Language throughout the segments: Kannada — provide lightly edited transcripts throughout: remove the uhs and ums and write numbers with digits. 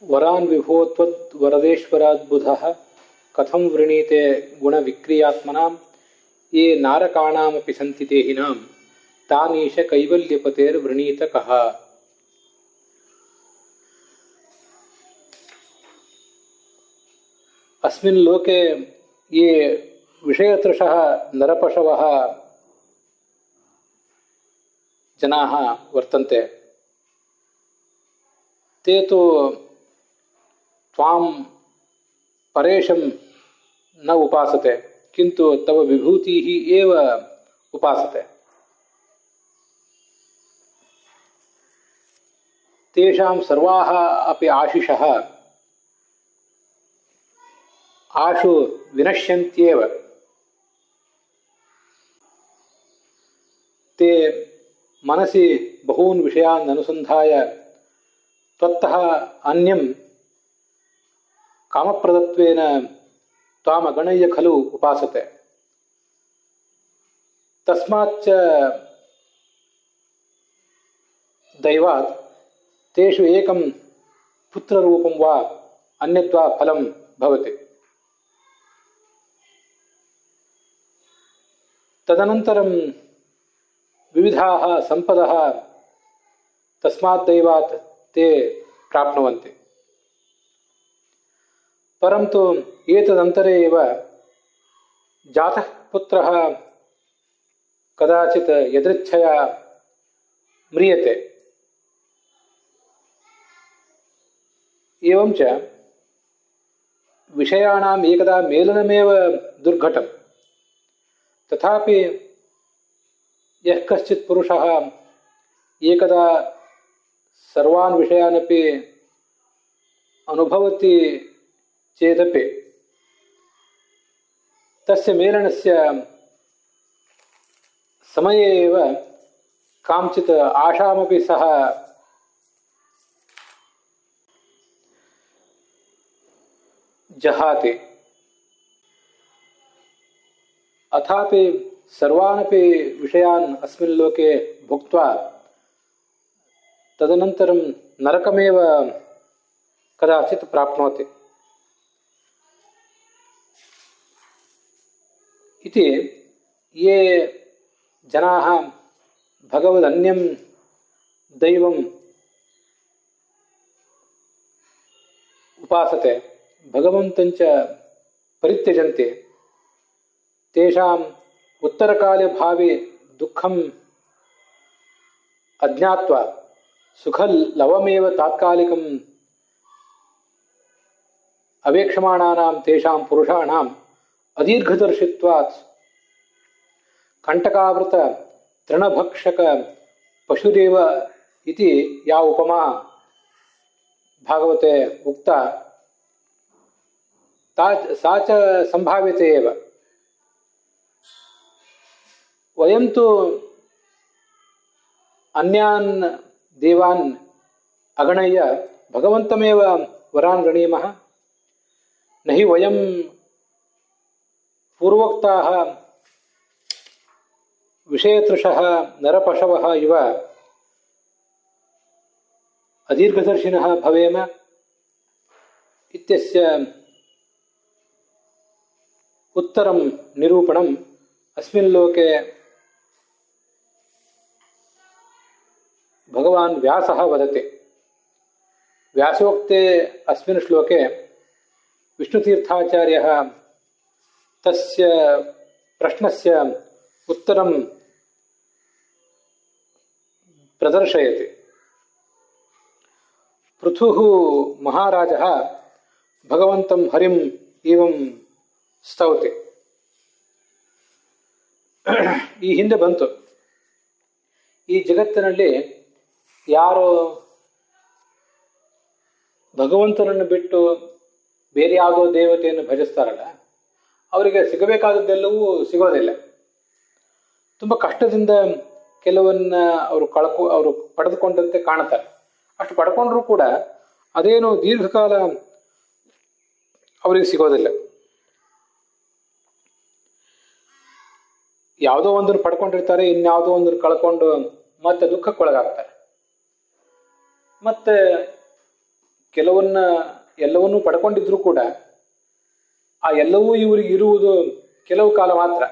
ವರಾನ್ ವಿಭೋ ತ್ವದ್ವರದೇಶ್ವರಾದ್ಬುಧಃ ಕಥಂ ವೃಣೀತೆ ಗುಣವಿಕ್ರಿಯಾತ್ಮನಾಂ ಯೇ ನಾರಕಾಣಾಮಪಿ ಸಂತಿ ದೇಹಿನಾಂ ತಾನೀಶ ಕೈವಲ್ಯಪತೇರ್ವೃಣೀತ ಕಃ. अस्मिन् लोके ये विषयतृषः नरपशवः जनाः वर्तन्ते ते तु त्वां परेशं न उपासते किन्तु तव विभूतिः एव उपासते. तेषां सर्वाः अपि आशिषः आशु विनश्यन्त्येव. ते मनसि बहून् विषयान् अनुसन्धाय त्वत्तः अन्यं कामप्रदत्वेन त्वामगणय्य खलु उपासते. तस्माच्च दैवात् तेषु एकं पुत्ररूपं वा अन्यद्वा फलं भवति. तदनन्तरं विविधाः सम्पदः तस्मात् दैवात् ते प्राप्नुवन्ति. परन्तु एतदन्तरे एव जातः पुत्रः कदाचित् यदृच्छया म्रियते. एवञ्च विषयाणाम् एकदा मेलनमेव दुर्घटम्. तथापि यः कश्चित् पुरुषः एकदा सर्वान् विषयानपि अनुभवति चेदपि तस्य मेलनस्य समये एव काञ्चित् आशामपि सः जहाति. अथापि सर्वानपि विषयान् अस्मिन् लोके भुक्त्वा तदनन्तरं नरकमेव कदाचित् प्राप्नोति. इति ये जनाः भगवदन्यं दैवम् उपासते भगवन्तञ्च परित्यजन्ति तेषाम् उत्तरकाले भावे दुःखम् अज्ञात्वा सुखलवमेव तात्कालिकम् अवेक्षमाणानां तेषां पुरुषाणाम् अदीर्घदर्शित्वात् कण्टकावृत तृणभक्षक पशुरेव इति या उपमा भागवते उक्ता सा च सम्भाव्यते एव. वयं तु अन्यान् देवान् अगणय्य भगवन्तमेव वरान् गणीमः. न हि वयं पूर्वोक्ताः विषयतृषः नरपशवः इव अदीर्घदर्शिनः भवेम इत्यस्य उत्तरं निरूपणम् अस्मिन् लोके भगवान् व्यासः वदति. व्यासोक्ते अस्मिन् श्लोके विष्णुतीर्थाचार्यः तस्य प्रश्नस्य उत्तरं प्रदर्शयति. पृथुः महाराजः भगवन्तं हरिं एवं ಸ್ತೌತಿ. ಈ ಹಿಂದೆ ಬಂತು, ಈ ಜಗತ್ತಿನಲ್ಲಿ ಯಾರು ಭಗವಂತನನ್ನು ಬಿಟ್ಟು ಬೇರೆ ಯಾವುದೋ ದೇವತೆಯನ್ನು ಭಜಿಸ್ತಾರಲ್ಲ ಅವರಿಗೆ ಸಿಗಬೇಕಾದದ್ದೆಲ್ಲವೂ ಸಿಗೋದಿಲ್ಲ. ತುಂಬ ಕಷ್ಟದಿಂದ ಕೆಲವನ್ನ ಅವರು ಪಡೆದುಕೊಂಡಂತೆ ಕಾಣುತ್ತಾರೆ. ಅಷ್ಟು ಪಡ್ಕೊಂಡ್ರೂ ಕೂಡ ಅದೇನು ದೀರ್ಘಕಾಲ ಅವರಿಗೆ ಸಿಗೋದಿಲ್ಲ. ಯಾವುದೋ ಒಂದನ್ನು ಪಡ್ಕೊಂಡಿರ್ತಾರೆ, ಇನ್ಯಾವುದೋ ಒಂದನ್ನು ಕಳ್ಕೊಂಡು ಮತ್ತೆ ದುಃಖಕ್ಕೊಳಗಾಗ್ತಾರೆ. ಮತ್ತೆ ಕೆಲವನ್ನ ಎಲ್ಲವನ್ನೂ ಪಡ್ಕೊಂಡಿದ್ರು ಕೂಡ ಆ ಎಲ್ಲವೂ ಇವರಿಗೆ ಇರುವುದು ಕೆಲವು ಕಾಲ ಮಾತ್ರ.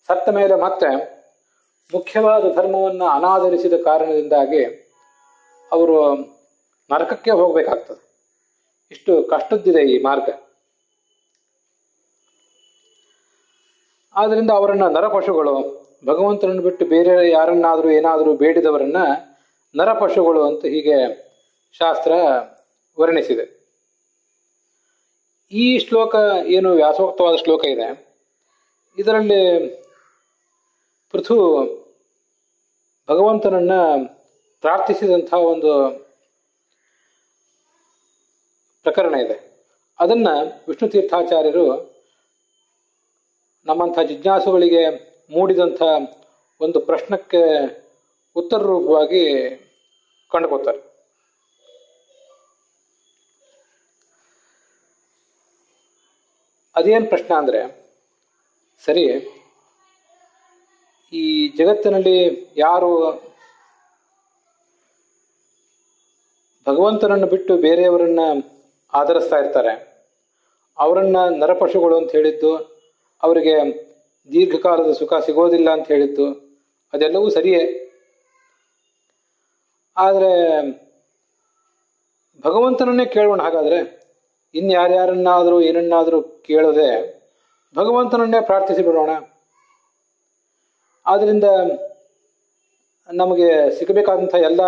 ಸತ್ತ ಮೇಲೆ ಮತ್ತೆ ಮುಖ್ಯವಾದ ಧರ್ಮವನ್ನು ಅನಾದರಿಸಿದ ಕಾರಣದಿಂದಾಗಿ ಅವರು ನರಕಕ್ಕೆ ಹೋಗಬೇಕಾಗ್ತದೆ. ಇಷ್ಟು ಕಷ್ಟದ್ದಿದೆ ಈ ಮಾರ್ಗ. ಆದ್ದರಿಂದ ಅವರನ್ನ ನರಪಶುಗಳು, ಭಗವಂತನನ್ನು ಬಿಟ್ಟು ಬೇರೆ ಯಾರನ್ನಾದರೂ ಏನಾದರೂ ಬೇಡಿದವರನ್ನ ನರಪಶುಗಳು ಅಂತ ಹೀಗೆ ಶಾಸ್ತ್ರ ವರ್ಣಿಸಿದೆ. ಈ ಶ್ಲೋಕ ಏನು ವ್ಯಾಸೋಕ್ತವಾದ ಶ್ಲೋಕ ಇದೆ, ಇದರಲ್ಲಿ ಪೃಥು ಭಗವಂತನನ್ನ ಪ್ರಾರ್ಥಿಸಿದಂಥ ಒಂದು ಪ್ರಕರಣ ಇದೆ. ಅದನ್ನ ವಿಷ್ಣು ತೀರ್ಥಾಚಾರ್ಯರು ನಮ್ಮಂಥ ಜಿಜ್ಞಾಸುಗಳಿಗೆ ಮೂಡಿದಂಥ ಒಂದು ಪ್ರಶ್ನಕ್ಕೆ ಉತ್ತರ ರೂಪವಾಗಿ ಕಂಡುಕೊಳ್ತಾರೆ. ಅದೇನು ಪ್ರಶ್ನೆ ಅಂದರೆ, ಸರಿ, ಈ ಜಗತ್ತಿನಲ್ಲಿ ಯಾರು ಭಗವಂತನನ್ನು ಬಿಟ್ಟು ಬೇರೆಯವರನ್ನ ಆಧರಿಸ್ತಾ ಇರ್ತಾರೆ, ಅವರನ್ನ ನರಪಶುಗಳು ಅಂತ ಹೇಳಿದ್ದು, ಅವರಿಗೆ ದೀರ್ಘಕಾಲದ ಸುಖ ಸಿಗೋದಿಲ್ಲ ಅಂತ ಹೇಳಿದ್ದು, ಅದೆಲ್ಲವೂ ಸರಿಯೇ. ಆದರೆ ಭಗವಂತನನ್ನೇ ಕೇಳೋಣ. ಹಾಗಾದರೆ ಇನ್ಯಾರ್ಯಾರನ್ನಾದರೂ ಏನನ್ನಾದರೂ ಕೇಳದೆ ಭಗವಂತನನ್ನೇ ಪ್ರಾರ್ಥಿಸಿ ಬಿಡೋಣ. ಆದ್ದರಿಂದ ನಮಗೆ ಸಿಗಬೇಕಾದಂಥ ಎಲ್ಲ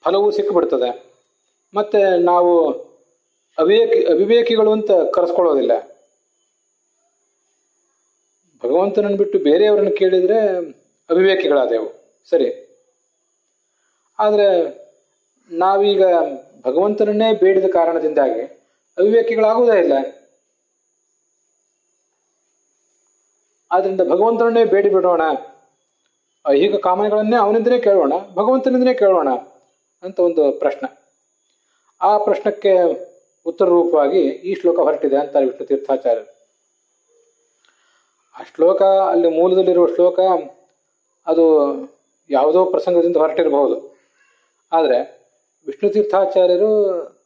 ಫಲವೂ ಸಿಕ್ಕಿಬಿಡ್ತದೆ. ಮತ್ತೆ ನಾವು ಅವಿವೇಕಿಗಳು ಅಂತ ಕರೆಸ್ಕೊಳ್ಳೋದಿಲ್ಲ. ಭಗವಂತನನ್ನು ಬಿಟ್ಟು ಬೇರೆಯವರನ್ನು ಕೇಳಿದರೆ ಅವಿವೇಕಿಗಳಾದೆವು, ಸರಿ. ಆದರೆ ನಾವೀಗ ಭಗವಂತನನ್ನೇ ಬೇಡಿದ ಕಾರಣದಿಂದಾಗಿ ಅವಿವೇಕಿಗಳಾಗುವುದೇ ಇಲ್ಲ. ಆದ್ದರಿಂದ ಭಗವಂತನನ್ನೇ ಬೇಡಿ ಬಿಡೋಣ, ಐಹಿಕ ಕಾಮನೆಗಳನ್ನೇ ಅವನಿಂದನೇ ಕೇಳೋಣ, ಭಗವಂತನಿಂದನೇ ಕೇಳೋಣ ಅಂತ ಒಂದು ಪ್ರಶ್ನೆ. ಆ ಪ್ರಶ್ನಕ್ಕೆ ಉತ್ತರ ರೂಪವಾಗಿ ಈ ಶ್ಲೋಕ ಹೊರಟಿದೆ ಅಂತಾರೆ ವಿಷ್ಣು ತೀರ್ಥಾಚಾರ್ಯರು. ಆ ಶ್ಲೋಕ ಅಲ್ಲಿ ಮೂಲದಲ್ಲಿರುವ ಶ್ಲೋಕ ಅದು ಯಾವುದೋ ಪ್ರಸಂಗದಿಂದ ಹೊರಟಿರಬಹುದು. ಆದರೆ ವಿಷ್ಣು ತೀರ್ಥಾಚಾರ್ಯರು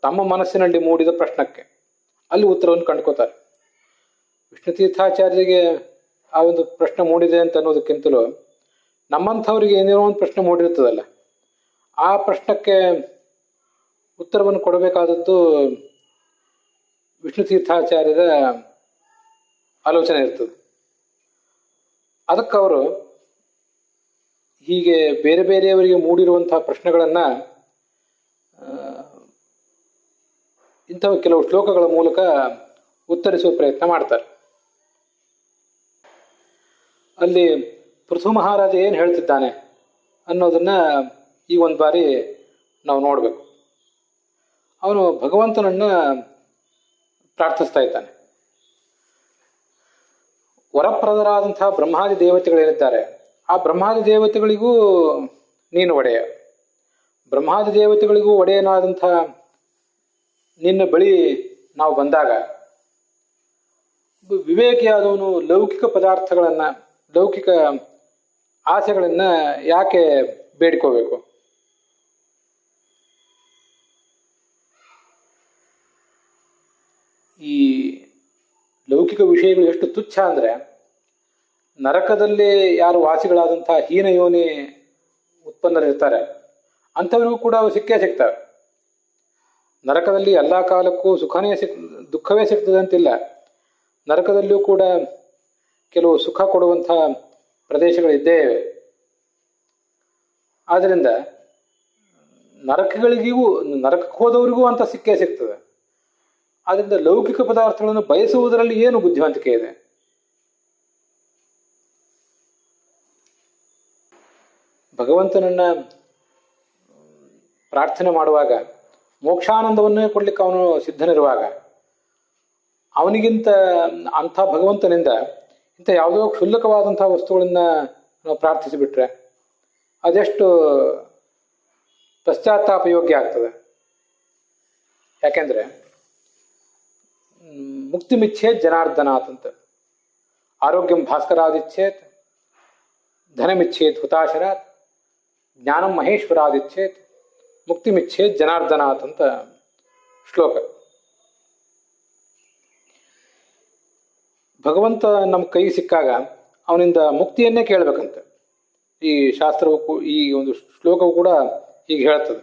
ತಮ್ಮ ಮನಸ್ಸಿನಲ್ಲಿ ಮೂಡಿದ ಪ್ರಶ್ನಕ್ಕೆ ಅಲ್ಲಿ ಉತ್ತರವನ್ನು ಕಂಡುಕೋತಾರೆ. ವಿಷ್ಣು ತೀರ್ಥಾಚಾರ್ಯರಿಗೆ ಆ ಒಂದು ಪ್ರಶ್ನೆ ಮೂಡಿದೆ ಅಂತ ಅನ್ನೋದಕ್ಕಿಂತಲೂ ನಮ್ಮಂಥವ್ರಿಗೆ ಏನೇನೋ ಒಂದು ಪ್ರಶ್ನೆ ಮೂಡಿರ್ತದಲ್ಲ, ಆ ಪ್ರಶ್ನಕ್ಕೆ ಉತ್ತರವನ್ನು ಕೊಡಬೇಕಾದದ್ದು ವಿಷ್ಣು ತೀರ್ಥಾಚಾರ್ಯರ ಆಲೋಚನೆ ಇರ್ತದೆ. ಅದಕ್ಕವರು ಹೀಗೆ ಬೇರೆ ಬೇರೆಯವರಿಗೆ ಮೂಡಿರುವಂತಹ ಪ್ರಶ್ನೆಗಳನ್ನು ಇಂಥ ಕೆಲವು ಶ್ಲೋಕಗಳ ಮೂಲಕ ಉತ್ತರಿಸುವ ಪ್ರಯತ್ನ ಮಾಡ್ತಾರೆ. ಅಲ್ಲಿ ಪೃಥು ಮಹಾರಾಜ ಏನು ಹೇಳ್ತಿದ್ದಾನೆ ಅನ್ನೋದನ್ನ ಈ ಒಂದು ಬಾರಿ ನಾವು ನೋಡಬೇಕು. ಅವನು ಭಗವಂತನನ್ನ ಪ್ರಾರ್ಥಿಸ್ತಾ ಇದ್ದಾನೆ. ವರಪ್ರದರಾದಂತಹ ಬ್ರಹ್ಮಾದಿ ದೇವತೆಗಳೇನಿದ್ದಾರೆ, ಆ ಬ್ರಹ್ಮಾದಿ ದೇವತೆಗಳಿಗೂ ನೀನು ಒಡೆಯ, ಬ್ರಹ್ಮಾದಿ ದೇವತೆಗಳಿಗೂ ಒಡೆಯನಾದಂಥ ನಿನ್ನ ಬಳಿ ನಾವು ಬಂದಾಗ ವಿವೇಕಿಯಾದವನು ಲೌಕಿಕ ಪದಾರ್ಥಗಳನ್ನು, ಲೌಕಿಕ ಆಸೆಗಳನ್ನು ಯಾಕೆ ಬೇಡ್ಕೋಬೇಕು? ಈ ಲೌಕಿಕ ವಿಷಯಗಳು ಎಷ್ಟು ತುಚ್ಛ ಅಂದರೆ, ನರಕದಲ್ಲಿ ಯಾರು ವಾಸಿಗಳಾದಂತಹ ಹೀನ ಯೋನಿ ಉತ್ಪನ್ನರಿರ್ತಾರೆ ಅಂಥವ್ರಿಗೂ ಕೂಡ ಅವು ಸಿಕ್ಕೇ ಸಿಗ್ತವೆ. ನರಕದಲ್ಲಿ ಎಲ್ಲ ಕಾಲಕ್ಕೂ ದುಃಖವೇ ಸಿಗ್ತದೆ ಅಂತಿಲ್ಲ. ನರಕದಲ್ಲಿಯೂ ಕೂಡ ಕೆಲವು ಸುಖ ಕೊಡುವಂಥ ಪ್ರದೇಶಗಳಿದ್ದೇ ಇವೆ. ಆದ್ದರಿಂದ ನರಕಕ್ಕೆ ಹೋದವರಿಗೂ ಅಂತ ಸಿಕ್ಕೇ ಸಿಗ್ತದೆ. ಆದ್ದರಿಂದ ಲೌಕಿಕ ಪದಾರ್ಥಗಳನ್ನು ಬಯಸುವುದರಲ್ಲಿ ಏನು ಬುದ್ಧಿವಂತಿಕೆ ಇದೆ? ಭಗವಂತನನ್ನ ಪ್ರಾರ್ಥನೆ ಮಾಡುವಾಗ ಮೋಕ್ಷಾನಂದವನ್ನೇ ಕೊಡ್ಲಿಕ್ಕೆ ಅವನು ಸಿದ್ಧನಿರುವಾಗ, ಅವನಿಗಿಂತ ಅಂಥ ಭಗವಂತನಿಂದ ಇಂಥ ಯಾವುದೋ ಕ್ಷುಲ್ಲಕವಾದಂತಹ ವಸ್ತುಗಳನ್ನ ನಾವು ಪ್ರಾರ್ಥಿಸಿಬಿಟ್ರೆ ಅದೆಷ್ಟು ಪಶ್ಚಾತ್ತಾಪ ಯೋಗ್ಯ ಆಗ್ತದೆ. ಯಾಕೆಂದ್ರೆ ಮುಕ್ತಿ ಮಿಚ್ಛೇತ್ ಜನಾರ್ದನಾಥ್ ಅಂತ, ಆರೋಗ್ಯಂ ಭಾಸ್ಕರಾದಿಚ್ಛೇತ್, ಧನಮಿಚ್ಛೇತ್ ಹುತಾಶರಾತ್, ಜ್ಞಾನಂ ಮಹೇಶ್ವರಾದಿಚ್ಛೇತ್, ಮುಕ್ತಿಮಿಚ್ಛೆ ಜನಾರ್ದನಾಥ್ ಅಂತ ಶ್ಲೋಕ. ಭಗವಂತ ನಮ್ಮ ಕೈ ಸಿಕ್ಕಾಗ ಅವನಿಂದ ಮುಕ್ತಿಯನ್ನೇ ಕೇಳಬೇಕಂತೆ. ಈ ಶಾಸ್ತ್ರವು ಈ ಒಂದು ಶ್ಲೋಕವು ಕೂಡ ಹೀಗೆ ಹೇಳ್ತದೆ.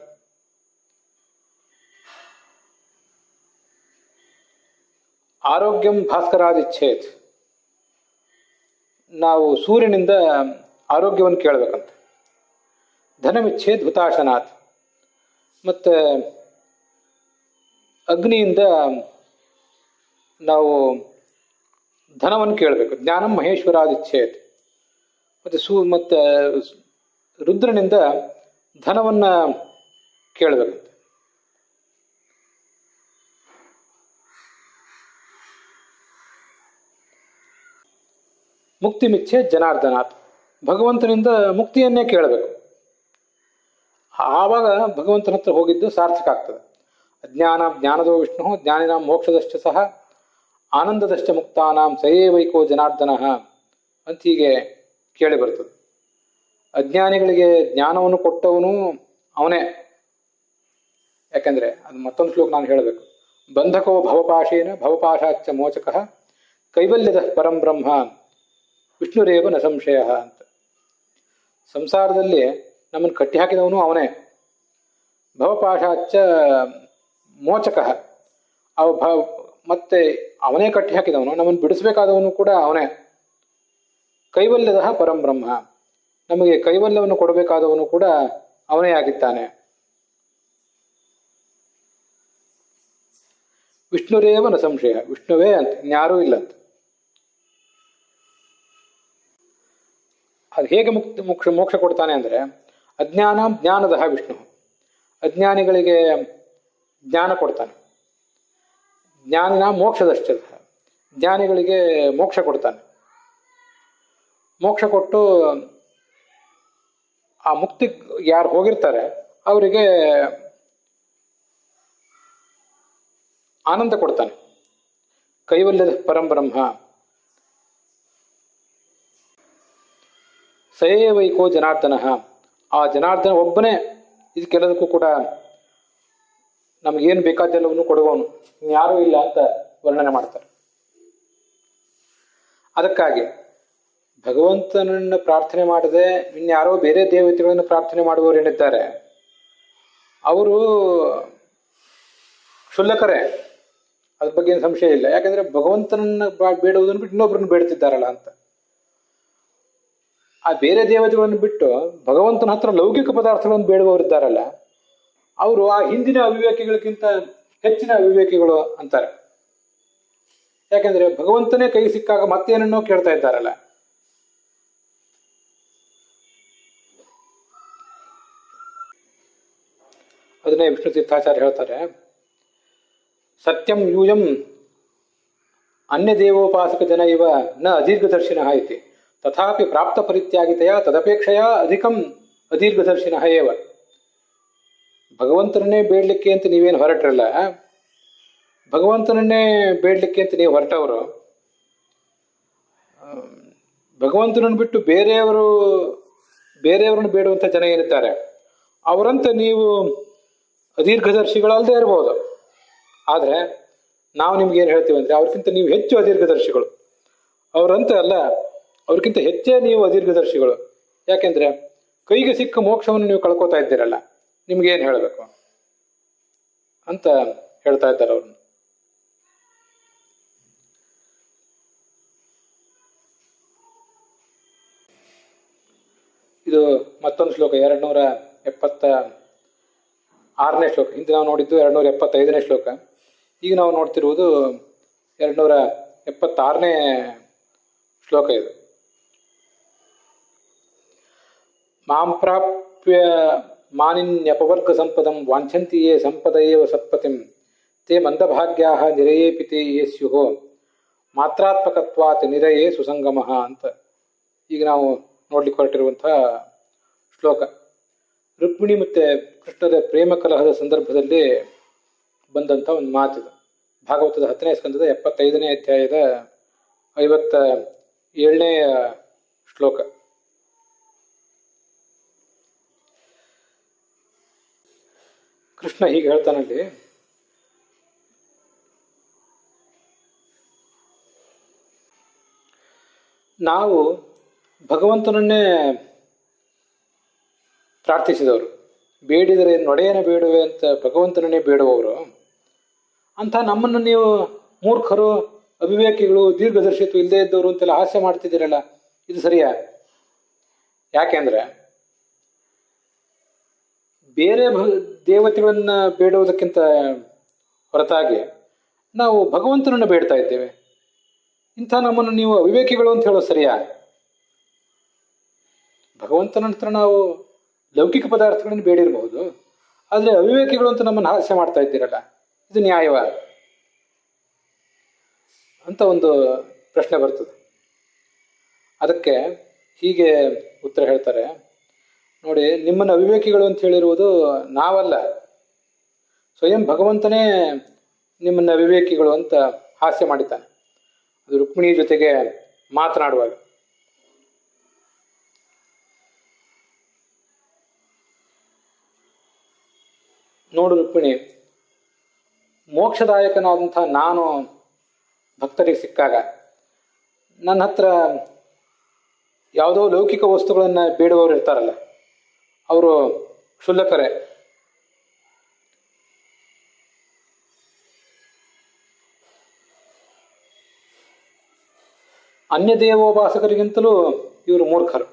ಆರೋಗ್ಯಂ ಭಾಸ್ಕರಾದಿಚ್ಛೇತ್, ನಾವು ಸೂರ್ಯನಿಂದ ಆರೋಗ್ಯವನ್ನು ಕೇಳಬೇಕಂತ. ಧನಮಿಚ್ಛೇದ್ ಹುತಾಶನಾಥ್, ಮತ್ತು ಅಗ್ನಿಯಿಂದ ನಾವು ಧನವನ್ನು ಕೇಳಬೇಕು. ಜ್ಞಾನಂ ಮಹೇಶ್ವರಾದಿಚ್ಛೇತ್, ಮತ್ತು ರುದ್ರನಿಂದ ಧನವನ್ನ ಕೇಳಬೇಕಂತ. ಮುಕ್ತಿಮಿಚ್ಛೆ ಜನಾರ್ದನಾಥ್, ಭಗವಂತನಿಂದ ಮುಕ್ತಿಯನ್ನೇ ಕೇಳಬೇಕು. ಆವಾಗ ಭಗವಂತನ ಹತ್ರ ಹೋಗಿದ್ದು ಸಾರ್ಥಕ ಆಗ್ತದೆ. ಅಜ್ಞಾನ ಜ್ಞಾನದೋ ವಿಷ್ಣು ಜ್ಞಾನಿನಾಂ ಮೋಕ್ಷದಶ್ಚ ಸಹ ಆನಂದದಶ್ಚ ಮುಕ್ತಾನಾಂ ಸಯೇವೈಕೋ ಜನಾರ್ದನ ಅಂತ ಹೀಗೆ ಕೇಳಿ ಬರ್ತದೆ. ಅಜ್ಞಾನಿಗಳಿಗೆ ಜ್ಞಾನವನ್ನು ಕೊಟ್ಟವನು ಅವನೇ. ಯಾಕಂದ್ರೆ ಅದು ಮತ್ತೊಂದು ಶ್ಲೋಕ ನಾನು ಹೇಳಬೇಕು. ಬಂಧಕೋ ಭವಪಾಶೇನ ಭವಪಾಶಾಚ್ಚ ಮೋಚಕ ಕೈವಲ್ಯದ ಪರಂ ಬ್ರಹ್ಮ ವಿಷ್ಣುರೇವ ನ ಸಂಶಯ ಅಂತ. ಸಂಸಾರದಲ್ಲಿ ನಮ್ಮನ್ನು ಕಟ್ಟಿ ಹಾಕಿದವನು ಅವನೇ. ಭವಪಾಶಾಚ್ಚ ಮೋಚಕ, ಮತ್ತೆ ಅವನೇ ಕಟ್ಟಿ ಹಾಕಿದವನು. ನಮ್ಮನ್ನು ಬಿಡಿಸಬೇಕಾದವನು ಕೂಡ ಅವನೇ. ಕೈವಲ್ಯದ ಪರಂ ಬ್ರಹ್ಮ, ನಮಗೆ ಕೈವಲ್ಯವನ್ನು ಕೊಡಬೇಕಾದವನು ಕೂಡ ಅವನೇ ಆಗಿದ್ದಾನೆ. ವಿಷ್ಣುರೇವ ನ ಸಂಶಯ, ವಿಷ್ಣುವೇ ಅಂತ, ಇನ್ಯಾರೂ ಇಲ್ಲ ಅಂತ. ಅದು ಹೇಗೆ ಮೋಕ್ಷ ಕೊಡ್ತಾನೆ ಅಂದರೆ, ಅಜ್ಞಾನ ಜ್ಞಾನದ ವಿಷ್ಣು, ಅಜ್ಞಾನಿಗಳಿಗೆ ಜ್ಞಾನ ಕೊಡ್ತಾನೆ. ಜ್ಞಾನಿನ ಮೋಕ್ಷದಶ್ಚ, ಜ್ಞಾನಿಗಳಿಗೆ ಮೋಕ್ಷ ಕೊಡ್ತಾನೆ. ಮೋಕ್ಷ ಕೊಟ್ಟು ಆ ಮುಕ್ತಿ ಯಾರು ಹೋಗಿರ್ತಾರೆ ಅವರಿಗೆ ಆನಂದ ಕೊಡ್ತಾನೆ. ಕೈವಲ್ಯದ ಪರಂ ಬ್ರಹ್ಮ ಸಯೇವೈಕೋ ಜನಾರ್ದನ, ಆ ಜನಾರ್ದನ ಒಬ್ಬನೇ ಇದಕ್ಕೆಲ್ಲದಕ್ಕೂ ಕೂಡ ನಮಗೇನು ಬೇಕಾದೆಲ್ಲವನ್ನು ಕೊಡುವವನು, ಯಾರೂ ಇಲ್ಲ ಅಂತ ವರ್ಣನೆ ಮಾಡ್ತಾರೆ. ಅದಕ್ಕಾಗಿ ಭಗವಂತನನ್ನು ಪ್ರಾರ್ಥನೆ ಮಾಡದೆ ಇನ್ಯಾರೋ ಬೇರೆ ದೇವತೆಗಳನ್ನು ಪ್ರಾರ್ಥನೆ ಮಾಡುವವರು ಏನಿದ್ದಾರೆ ಅವರು ಕ್ಷುಲ್ಲಕರೇ, ಅದ್ರ ಬಗ್ಗೆ ಏನು ಸಂಶಯ ಇಲ್ಲ. ಯಾಕಂದ್ರೆ ಭಗವಂತನನ್ನ ಬೇಡುವುದನ್ನು ಬಿಟ್ಟು ಇನ್ನೊಬ್ಬರನ್ನು ಬೇಡ್ತಿದ್ದಾರಲ್ಲ ಅಂತ. ಆ ಬೇರೆ ದೇವತೆಗಳನ್ನು ಬಿಟ್ಟು ಭಗವಂತನ ಹತ್ರ ಲೌಕಿಕ ಪದಾರ್ಥಗಳನ್ನು ಬೇಡುವವರಿದ್ದಾರಲ್ಲ ಅವರು ಆ ಹಿಂದಿನ ಅವಿವೇಕಿಗಳಿಗಿಂತ ಹೆಚ್ಚಿನ ಅವಿವೇಕಿಗಳು ಅಂತಾರೆ. ಯಾಕಂದ್ರೆ ಭಗವಂತನೇ ಕೈ ಸಿಕ್ಕಾಗ ಮತ್ತೇನನ್ನೋ ಕೇಳ್ತಾ ಇದ್ದಾರಲ್ಲ. ಅದನ್ನೇ ವಿಷ್ಣು ತೀರ್ಥಾಚಾರ್ಯ ಹೇಳ್ತಾರೆ, ಸತ್ಯಂ ಯೂಯಂ ಅನ್ಯ ದೇವೋಪಾಸಕ ಜನ ಇವ ನ ಅದೀರ್ಘದರ್ಶಿನ ಇತಿ ತಥಾಪಿ ಪ್ರಾಪ್ತ ಪರಿತ್ಯಾಗಿತೆಯ ತದಪೇಕ್ಷೆಯ ಅಧಿಕಂ ಅದೀರ್ಘದರ್ಶಿನ ಏವ. ಭಗವಂತನನ್ನೇ ಬೇಡಲಿಕ್ಕೆ ಅಂತ ನೀವೇನು ಹೊರಟ್ರಲ್ಲ, ಭಗವಂತನನ್ನೇ ಬೇಡಲಿಕ್ಕೆ ಅಂತ ನೀವು ಹೊರಟವರು, ಭಗವಂತನನ್ನು ಬಿಟ್ಟು ಬೇರೆಯವರನ್ನು ಬೇಡುವಂಥ ಜನ ಏನಿದ್ದಾರೆ ಅವರಂತೆ ನೀವು ಅದೀರ್ಘದರ್ಶಿಗಳಲ್ಲದೆ ಇರ್ಬೋದು. ಆದರೆ ನಾವು ನಿಮ್ಗೇನು ಹೇಳ್ತೀವಿ ಅಂದರೆ ಅವ್ರಿಗಿಂತ ನೀವು ಹೆಚ್ಚು ಅದೀರ್ಘದರ್ಶಿಗಳು. ಅವರಂತೆ ಅಲ್ಲ, ಅವ್ರಿಗಿಂತ ಹೆಚ್ಚೇ ನೀವು ಅದೀರ್ಘದರ್ಶಿಗಳು. ಯಾಕೆಂದ್ರೆ ಕೈಗೆ ಸಿಕ್ಕ ಮೋಕ್ಷವನ್ನು ನೀವು ಕಳ್ಕೊತಾ ಇದ್ದೀರಲ್ಲ, ನಿಮ್ಗೇನು ಹೇಳಬೇಕು ಅಂತ ಹೇಳ್ತಾ ಇದ್ದಾರೆ ಅವ್ರನ್ನ. ಇದು ಮತ್ತೊಂದು ಶ್ಲೋಕ, 276ನೇ ಶ್ಲೋಕ. ಹಿಂದೆ ನಾವು ನೋಡಿದ್ದು 275ನೇ ಶ್ಲೋಕ. ಈಗ ನಾವು ನೋಡ್ತಿರುವುದು 276ನೇ ಶ್ಲೋಕ. ಇದು ಮಾಂ ಪ್ರಾಪ್ಯ ಮಾನಿನ್ಯಪವರ್ಗ ಸಂಪದಂ ವಾಂಛಂತಿ ಯೇ ಸಂಪದಯೇವ ಸತ್ಪತಿಂ ತೇ ಮಂದಭಾಗ್ಯಾ ನಿರಯೇಪಿತೆ ಯೇ ಸ್ಯುಹೋ ಮಾತ್ರಾತ್ಮಕತ್ವಾತ್ ನಿರಯೇ ಸುಸಂಗಮಃ ಅಂತ ಈಗ ನಾವು ನೋಡ್ಲಿಕ್ಕೆ ಹೊರಟಿರುವಂತಹ ಶ್ಲೋಕ. ರುಕ್ಮಿಣಿ ಮತ್ತೆ ಕೃಷ್ಣದ ಪ್ರೇಮ ಕಲಹದ ಸಂದರ್ಭದಲ್ಲಿ ಬಂದಂಥ ಒಂದು ಮಾತಿದು. ಭಾಗವತದ 10ನೇ ಸ್ಕಂದದ 75ನೇ ಅಧ್ಯಾಯದ 57ನೇ ಶ್ಲೋಕ. ಕೃಷ್ಣ ಹೀಗೆ ಹೇಳ್ತಾನಲ್ಲಿ, ನಾವು ಭಗವಂತನನ್ನೇ ಪ್ರಾರ್ಥಿಸಿದವರು, ಬೇಡಿದರೆ ನೊಡೆಯನ ಬೇಡುವೆ ಅಂತ ಭಗವಂತನನ್ನೇ ಬೇಡುವವರು, ಅಂತ ನಮ್ಮನ್ನು ನೀವು ಮೂರ್ಖರು, ಅವಿವೇಕಿಗಳು, ದೀರ್ಘದರ್ಶಿತ್ವ ಇಲ್ಲದೇ ಇದ್ದವರು ಅಂತೆಲ್ಲ ಹಾಸ್ಯ ಮಾಡ್ತಿದ್ದೀರಲ್ಲ, ಇದು ಸರಿಯಾ? ಯಾಕೆಂದ್ರೆ ಬೇರೆ ದೇವತೆಗಳನ್ನ ಬೇಡುವುದಕ್ಕಿಂತ ಹೊರತಾಗಿ ನಾವು ಭಗವಂತನನ್ನು ಬೇಡ್ತಾ ಇದ್ದೇವೆ. ಇಂಥ ನಮ್ಮನ್ನು ನೀವು ಅವಿವೇಕಿಗಳು ಅಂತ ಹೇಳೋದು ಸರಿಯಾ? ಭಗವಂತನ ಹತ್ರ ನಾವು ಲೌಕಿಕ ಪದಾರ್ಥಗಳನ್ನು ಬೇಡಿರಬಹುದು, ಆದರೆ ಅವಿವೇಕಿಗಳು ಅಂತ ನಮ್ಮನ್ನು ಹಾಸ್ಯ ಮಾಡ್ತಾ ಇದ್ದೀರಲ್ಲ, ಇದು ನ್ಯಾಯವ ಅಂತ ಒಂದು ಪ್ರಶ್ನೆ ಬರ್ತದೆ. ಅದಕ್ಕೆ ಹೀಗೆ ಉತ್ತರ ಹೇಳ್ತಾರೆ ನೋಡಿ, ನಿಮ್ಮನ್ನು ಅವಿವೇಕಿಗಳು ಅಂತ ಹೇಳಿರುವುದು ನಾವಲ್ಲ, ಸ್ವಯಂ ಭಗವಂತನೇ ನಿಮ್ಮನ್ನು ಅವಿವೇಕಿಗಳು ಅಂತ ಹಾಸ್ಯ ಮಾಡಿದ್ದಾನೆ. ಅದು ರುಕ್ಮಿಣಿ ಜೊತೆಗೆ ಮಾತನಾಡುವಾಗ. ನೋಡು ರುಕ್ಮಿಣಿ, ಮೋಕ್ಷದಾಯಕನಾದಂಥ ನಾನು ಭಕ್ತರಿಗೆ ಸಿಕ್ಕಾಗ ನನ್ನ ಹತ್ರ ಯಾವುದೋ ಲೌಕಿಕ ವಸ್ತುಗಳನ್ನು ಬೇಡುವವರು ಇರ್ತಾರಲ್ಲ, ಅವರು ಕ್ಷುಲ್ಲಕರೇ. ಅನ್ಯ ದೇವೋಪಾಸಕರಿಗಿಂತಲೂ ಇವರು ಮೂರ್ಖರು.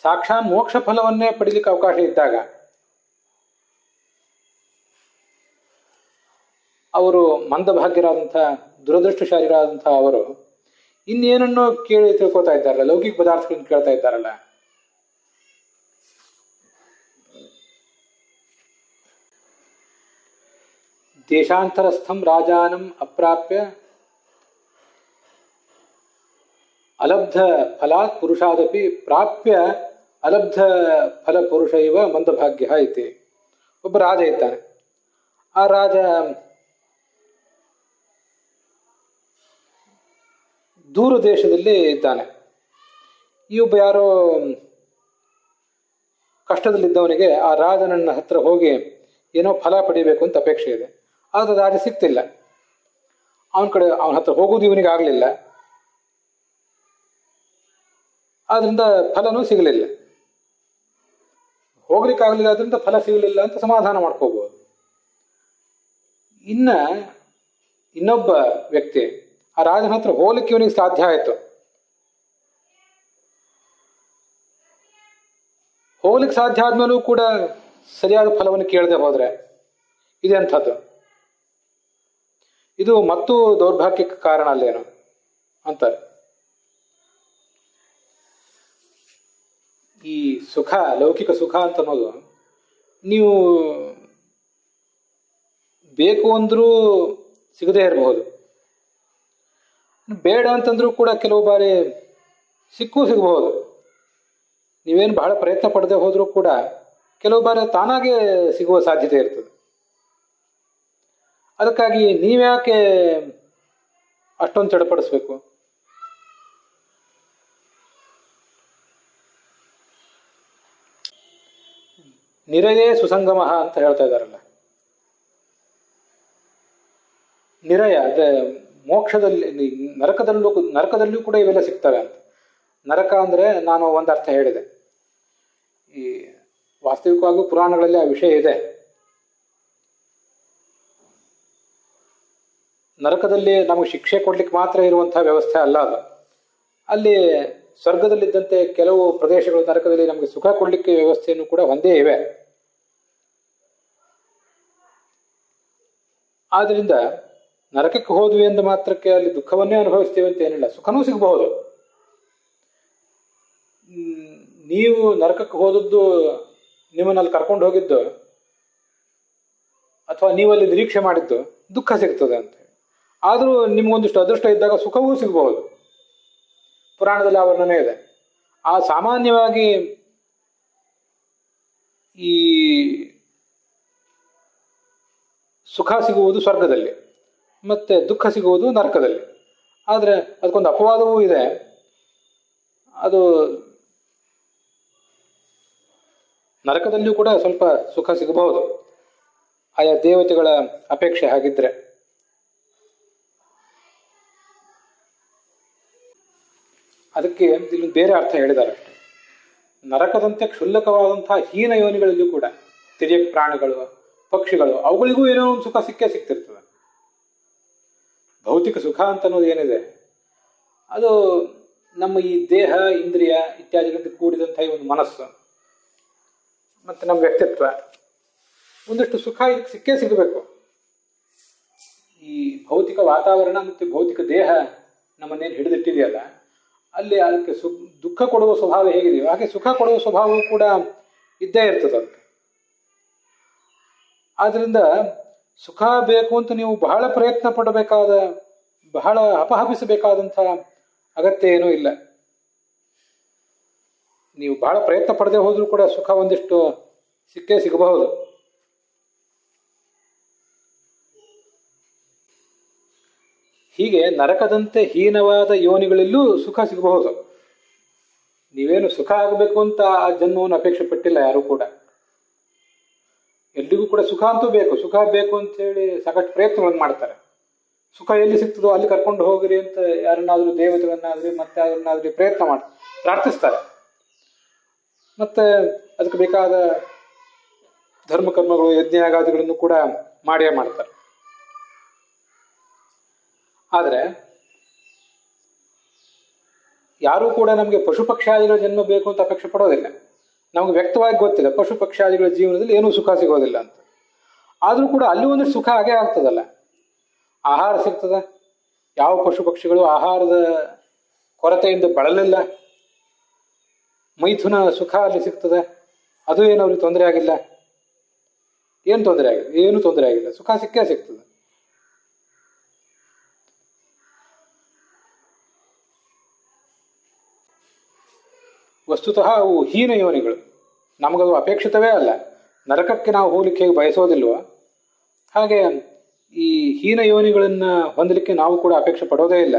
ಸಾಕ್ಷಾತ್ ಮೋಕ್ಷ ಫಲವನ್ನೇ ಪಡೀಲಿಕ್ಕೆ ಅವಕಾಶ ಇದ್ದಾಗ ಅವರು ಮಂದಭಾಗ್ಯರಾದಂಥ, ದುರದೃಷ್ಟಶಾಲಿಗಳಾದಂಥ ಅವರು ಇನ್ನೇನನ್ನು ಕೇಳಿ ತಿಳ್ಕೊತಾ ಇದ್ದಾರಲ್ಲ, ಲೌಕಿಕ ಪದಾರ್ಥಗಳನ್ನು ಕೇಳ್ತಾ ಇದ್ದಾರಲ್ಲ. ದೇಶಾಂತರಸ್ಥಂ ರಾಜಾನಂ ಅಪ್ರಾಪ್ಯ ಅಲಬ್ಧ ಫಲಾತ್ ಪುರುಷಾದಪಿ ಪ್ರಾಪ್ಯ ಅಲಬ್ಧ ಫಲ ಪುರುಷ ಇವ ಮಂದಭಾಗ್ಯ ಐತಿ. ಒಬ್ಬ ರಾಜ ಇದ್ದಾನೆ. ಆ ರಾಜ ದೂರ ದೇಶದಲ್ಲಿ ಇದ್ದಾನೆ. ಈ ಒಬ್ಬ ಯಾರೋ ಕಷ್ಟದಲ್ಲಿದ್ದವನಿಗೆ ಆ ರಾಜನನ್ನ ಹತ್ರ ಹೋಗಿ ಏನೋ ಫಲ ಪಡಿಬೇಕು ಅಂತ ಅಪೇಕ್ಷೆ ಇದೆ. ಆದರೆ ರಾಜ ಸಿಗ್ತಿಲ್ಲ. ಅವನ ಹತ್ರ ಹೋಗುವುದು ಇವನಿಗೆ ಆಗಲಿಲ್ಲ, ಆದ್ರಿಂದ ಫಲನೂ ಸಿಗಲಿಲ್ಲ. ಹೋಗ್ಲಿಕ್ಕಾಗಲಿಲ್ಲ, ಆದ್ರಿಂದ ಫಲ ಸಿಗಲಿಲ್ಲ ಅಂತ ಸಮಾಧಾನ ಮಾಡ್ಕೋಬಹುದು. ಇನ್ನೊಬ್ಬ ವ್ಯಕ್ತಿ ಆ ರಾಜನ ಹತ್ರ ಹೋಗ್ಲಿಕ್ಕೆ ಇವನಿಗೆ ಸಾಧ್ಯ ಆಯಿತು. ಹೋಗ್ಲಿಕ್ಕೆ ಸಾಧ್ಯ ಆದ್ಮೇಲೂ ಕೂಡ ಸರಿಯಾದ ಫಲವನ್ನು ಕೇಳದೆ ಹೋದ್ರೆ ಇದೆಂಥದ್ದು? ಇದು ಮತ್ತೂ ದೌರ್ಭಾಗ್ಯಕ್ಕೆ ಕಾರಣ ಅಲ್ಲೇನು ಅಂತಾರೆ. ಈ ಸುಖ, ಲೌಕಿಕ ಸುಖ ಅಂತ ಅನ್ನೋದು ನೀವು ಬೇಕು ಅಂದ್ರೂ ಸಿಗದೇ ಇರಬಹುದು, ಬೇಡ ಅಂತಂದ್ರೂ ಕೂಡ ಕೆಲವು ಬಾರಿ ಸಿಗಬಹುದು. ನೀವೇನು ಬಹಳ ಪ್ರಯತ್ನ ಪಡದೆ ಹೋದ್ರೂ ಕೂಡ ಕೆಲವು ಬಾರಿ ತಾನಾಗೆ ಸಿಗುವ ಸಾಧ್ಯತೆ ಇರ್ತದೆ. ಅದಕ್ಕಾಗಿ ನೀವ್ಯಾಕೆ ಅಷ್ಟೊಂದು ಚಡಪಡಿಸ್ಬೇಕು? ನಿರಯೇ ಸುಸಂಗಮ ಅಂತ ಹೇಳ್ತಾ ಇದ್ದಾರಲ್ಲ. ನಿರಯ ಅಂದ್ರೆ ಮೋಕ್ಷದಲ್ಲಿ, ನರಕದಲ್ಲೂ ಕೂಡ ಇವೆಲ್ಲ ಸಿಗ್ತವೆ ಅಂತ. ನರಕ ಅಂದ್ರೆ ನಾನು ಒಂದು ಅರ್ಥ ಹೇಳಿದೆ. ಈ ವಾಸ್ತವಿಕವಾಗಿ ಪುರಾಣಗಳಲ್ಲಿ ಆ ವಿಷಯ ಇದೆ. ನರಕದಲ್ಲಿ ನಮಗೆ ಶಿಕ್ಷೆ ಕೊಡ್ಲಿಕ್ಕೆ ಮಾತ್ರ ಇರುವಂತಹ ವ್ಯವಸ್ಥೆ ಅಲ್ಲ ಅದು. ಅಲ್ಲಿ ಸ್ವರ್ಗದಲ್ಲಿದ್ದಂತೆ ಕೆಲವು ಪ್ರದೇಶಗಳು ನರಕದಲ್ಲಿ ನಮಗೆ ಸುಖ ಕೊಡ್ಲಿಕ್ಕೆ ವ್ಯವಸ್ಥೆಯನ್ನು ಕೂಡ ಹೊಂದೇ ಇವೆ. ಆದ್ರಿಂದ ನರಕಕ್ಕೆ ಹೋದ್ವಿ ಎಂದ ಮಾತ್ರಕ್ಕೆ ಅಲ್ಲಿ ದುಃಖವನ್ನೇ ಅನುಭವಿಸ್ತೇವೆ ಅಂತ ಏನಿಲ್ಲ, ಸುಖನೂ ಸಿಗಬಹುದು. ನೀವು ನರಕಕ್ಕೆ ಹೋದದ್ದು, ನಿಮ್ಮನ್ನಲ್ಲಿ ಕರ್ಕೊಂಡು ಹೋಗಿದ್ದು, ಅಥವಾ ನೀವಲ್ಲಿ ನಿರೀಕ್ಷೆ ಮಾಡಿದ್ದು ದುಃಖ ಸಿಗ್ತದೆ ಅಂತ. ಆದರೂ ನಿಮ್ಗೊಂದಿಷ್ಟು ಅದೃಷ್ಟ ಇದ್ದಾಗ ಸುಖವೂ ಸಿಗಬಹುದು. ಪುರಾಣದಲ್ಲಿ ಆ ವರ್ಣನೆ ಇದೆ. ಆ ಸಾಮಾನ್ಯವಾಗಿ ಈ ಸುಖ ಸಿಗುವುದು ಸ್ವರ್ಗದಲ್ಲಿ, ಮತ್ತೆ ದುಃಖ ಸಿಗುವುದು ನರಕದಲ್ಲಿ. ಆದರೆ ಅದಕ್ಕೊಂದು ಅಪವಾದವೂ ಇದೆ. ಅದು ನರಕದಲ್ಲಿಯೂ ಕೂಡ ಸ್ವಲ್ಪ ಸುಖ ಸಿಗಬಹುದು. ಆಯಾ ದೇವತೆಗಳ ಅಪೇಕ್ಷೆ ಹಾಗಿದ್ರೆ. ಅದಕ್ಕೆ ಇಲ್ಲಿ ಬೇರೆ ಅರ್ಥ ಹೇಳಿದ್ದಾರೆ ಅಷ್ಟೆ. ನರಕದಂತೆ ಕ್ಷುಲ್ಲಕವಾದಂತಹ ಹೀನ ಯೋನಿಗಳಲ್ಲಿಯೂ ಕೂಡ ತಿರ್ಯಕ್ ಪ್ರಾಣಿಗಳು, ಪಕ್ಷಿಗಳು, ಅವುಗಳಿಗೂ ಏನೋ ಒಂದು ಸುಖ ಸಿಕ್ಕೇ ಸಿಗ್ತಿರ್ತದೆ. ಭೌತಿಕ ಸುಖ ಅಂತ ಅನ್ನೋದು ಏನಿದೆ ಅದು ನಮ್ಮ ಈ ದೇಹ, ಇಂದ್ರಿಯ ಇತ್ಯಾದಿಗಳಿಂದ ಕೂಡಿದಂತಹ ಈ ಒಂದು ಮನಸ್ಸು ಮತ್ತು ನಮ್ಮ ವ್ಯಕ್ತಿತ್ವ, ಒಂದಷ್ಟು ಸುಖ ಇದಕ್ಕೆ ಸಿಕ್ಕೇ ಸಿಗಬೇಕು. ಈ ಭೌತಿಕ ವಾತಾವರಣ ಮತ್ತು ಭೌತಿಕ ದೇಹ ನಮ್ಮನ್ನೇನು ಹಿಡಿದಿಟ್ಟಿದೆಯಲ್ಲ, ಅಲ್ಲಿ ಅದಕ್ಕೆ ದುಃಖ ಕೊಡುವ ಸ್ವಭಾವ ಹೇಗಿದೆಯೋ ಹಾಗೆ ಸುಖ ಕೊಡುವ ಸ್ವಭಾವವೂ ಕೂಡ ಇದ್ದೇ ಇರ್ತದೆ ಅದಕ್ಕೆ. ಆದ್ರಿಂದ ಸುಖ ಬೇಕು ಅಂತ ನೀವು ಬಹಳ ಪ್ರಯತ್ನ ಪಡಬೇಕಾದ, ಬಹಳ ಹಪಹಪಿಸಬೇಕಾದಂಥ ಅಗತ್ಯ ಏನೂ ಇಲ್ಲ. ನೀವು ಬಹಳ ಪ್ರಯತ್ನ ಪಡದೆ ಹೋದ್ರೂ ಕೂಡ ಸುಖ ಒಂದಿಷ್ಟು ಸಿಕ್ಕೇ ಸಿಗಬಹುದು. ಹೀಗೆ ನರಕದಂತೆ ಹೀನವಾದ ಯೋನಿಗಳಲ್ಲೂ ಸುಖ ಸಿಗಬಹುದು. ನೀವೇನು ಸುಖ ಆಗಬೇಕು ಅಂತ ಆ ಜನ್ಮವನ್ನು ಅಪೇಕ್ಷೆ ಪಟ್ಟಿಲ್ಲ ಯಾರು ಕೂಡ. ಎಲ್ರಿಗೂ ಕೂಡ ಸುಖ ಅಂತೂ ಬೇಕು. ಸುಖ ಬೇಕು ಅಂತೇಳಿ ಸಾಕಷ್ಟು ಪ್ರಯತ್ನಗಳನ್ನು ಮಾಡ್ತಾರೆ. ಸುಖ ಎಲ್ಲಿ ಸಿಗ್ತದೋ ಅಲ್ಲಿ ಕರ್ಕೊಂಡು ಹೋಗ್ರಿ ಅಂತ ಯಾರನ್ನಾದ್ರೂ, ದೇವತೆಗಳನ್ನಾದ್ರಿ ಮತ್ತೆ ಅದನ್ನಾದ್ರಿ ಪ್ರಾರ್ಥಿಸ್ತಾರೆ. ಮತ್ತೆ ಅದಕ್ಕೆ ಬೇಕಾದ ಧರ್ಮಕರ್ಮಗಳು, ಯಜ್ಞಯಾಗಾದಿಗಳನ್ನು ಕೂಡ ಮಾಡೇ ಮಾಡ್ತಾರೆ. ಆದರೆ ಯಾರೂ ಕೂಡ ನಮಗೆ ಪಶು ಪಕ್ಷಾದಿಗಳ ಜನ್ಮ ಬೇಕು ಅಂತ ಅಪೇಕ್ಷೆ ಪಡೋದಿಲ್ಲ. ನಮ್ಗೆ ವ್ಯಕ್ತವಾಗಿ ಗೊತ್ತಿಲ್ಲ ಪಶು ಪಕ್ಷಾದಿಗಳ ಜೀವನದಲ್ಲಿ ಏನೂ ಸುಖ ಸಿಗೋದಿಲ್ಲ ಅಂತ. ಆದರೂ ಕೂಡ ಅಲ್ಲಿ ಒಂದಷ್ಟು ಸುಖ ಹಾಗೇ ಆಗ್ತದಲ್ಲ. ಆಹಾರ ಸಿಗ್ತದ. ಯಾವ ಪಶು ಪಕ್ಷಿಗಳು ಆಹಾರದ ಕೊರತೆಯಿಂದ ಬಳಲಿಲ್ಲ. ಮೈಥುನ ಸುಖ ಅಲ್ಲಿ ಸಿಗ್ತದೆ. ಅದು ಏನು ಅವ್ರಿಗೆ ತೊಂದರೆ ಆಗಿಲ್ಲ. ಏನು ತೊಂದರೆ ಆಗಿಲ್ಲ, ಏನು ತೊಂದರೆ ಆಗಿಲ್ಲ, ಸುಖ ಸಿಕ್ಕೇ ಸಿಗ್ತದೆ. ವಸ್ತುತಃ ಅವು ಹೀನ ಯೋನಿಗಳು. ನಮಗದು ಅಪೇಕ್ಷಿತವೇ ಅಲ್ಲ. ನರಕಕ್ಕೆ ನಾವು ಹೋಗ್ಲಿಕ್ಕೆ ಹೇಗೆ ಬಯಸೋದಿಲ್ವೋ ಹಾಗೆ ಈ ಹೀನ ಯೋನಿಗಳನ್ನ ಹೊಂದಲಿಕ್ಕೆ ನಾವು ಕೂಡ ಅಪೇಕ್ಷೆ ಪಡೋದೇ ಇಲ್ಲ.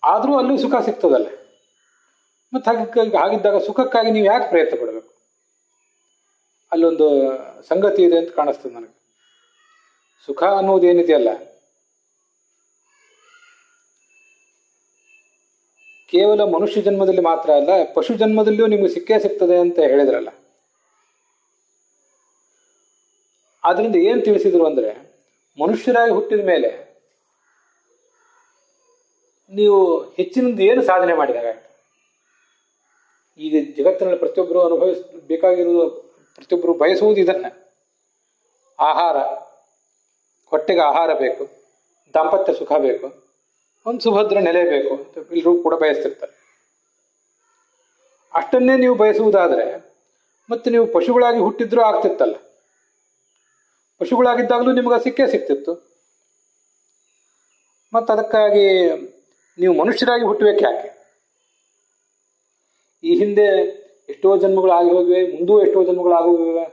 ಆದರೂ ಅಲ್ಲೂ ಸುಖ ಸಿಗ್ತದಲ್ಲ. ಮತ್ತೆ ಹಾಗಿದ್ದಾಗ ಸುಖಕ್ಕಾಗಿ ನೀವು ಯಾಕೆ ಪ್ರಯತ್ನ ಪಡಬೇಕು? ಅಲ್ಲೊಂದು ಸಂಗತಿ ಇದೆ ಅಂತ ಕಾಣಿಸ್ತದೆ ನನಗೆ. ಸುಖ ಅನ್ನೋದೇನಿದೆಯಲ್ಲ, ಕೇವಲ ಮನುಷ್ಯ ಜನ್ಮದಲ್ಲಿ ಮಾತ್ರ ಅಲ್ಲ, ಪಶು ಜನ್ಮದಲ್ಲಿಯೂ ನಿಮಗೆ ಸಿಕ್ಕೇ ಸಿಗ್ತದೆ ಅಂತ ಹೇಳಿದ್ರಲ್ಲ. ಆದ್ರಿಂದ ಏನ್ ತಿಳಿಸಿದ್ರು ಅಂದ್ರೆ, ಮನುಷ್ಯರಾಗಿ ಹುಟ್ಟಿದ ಮೇಲೆ ನೀವು ಹೆಚ್ಚಿನದು ಏನು ಸಾಧನೆ ಮಾಡಿದಾಗ, ಈಗ ಜಗತ್ತಿನಲ್ಲಿ ಪ್ರತಿಯೊಬ್ಬರು ಬೇಕಾಗಿರುವುದು, ಪ್ರತಿಯೊಬ್ಬರು ಬಯಸುವುದು ಇದನ್ನ. ಆಹಾರ, ಹೊಟ್ಟೆಗೆ ಆಹಾರ ಬೇಕು, ದಾಂಪತ್ಯ ಸುಖ ಬೇಕು, ಒಂದು ಸುಭದ್ರ ನೆಲೆ ಬೇಕು ಅಂತ ಎಲ್ಲರೂ ಕೂಡ ಬಯಸ್ತಿರ್ತಾರೆ. ಅಷ್ಟನ್ನೇ ನೀವು ಬಯಸುವುದಾದ್ರೆ ಮತ್ತೆ ನೀವು ಪಶುಗಳಾಗಿ ಹುಟ್ಟಿದ್ರೂ ಆಗ್ತಿತ್ತಲ್ಲ. ಪಶುಗಳಾಗಿದ್ದಾಗಲೂ ನಿಮಗೆ ಸಿಕ್ಕೇ ಸಿಕ್ತಿತ್ತು. ಮತ್ತು ಅದಕ್ಕಾಗಿ ನೀವು ಮನುಷ್ಯರಾಗಿ ಹುಟ್ಟಬೇಕು ಯಾಕೆ? ಈ ಹಿಂದೆ ಎಷ್ಟೋ ಜನ್ಮಗಳು ಆಗಿ ಹೋಗಿವೆ, ಮುಂದೂ ಎಷ್ಟೋ ಜನ್ಮಗಳು ಆಗೋಗಿವೆ.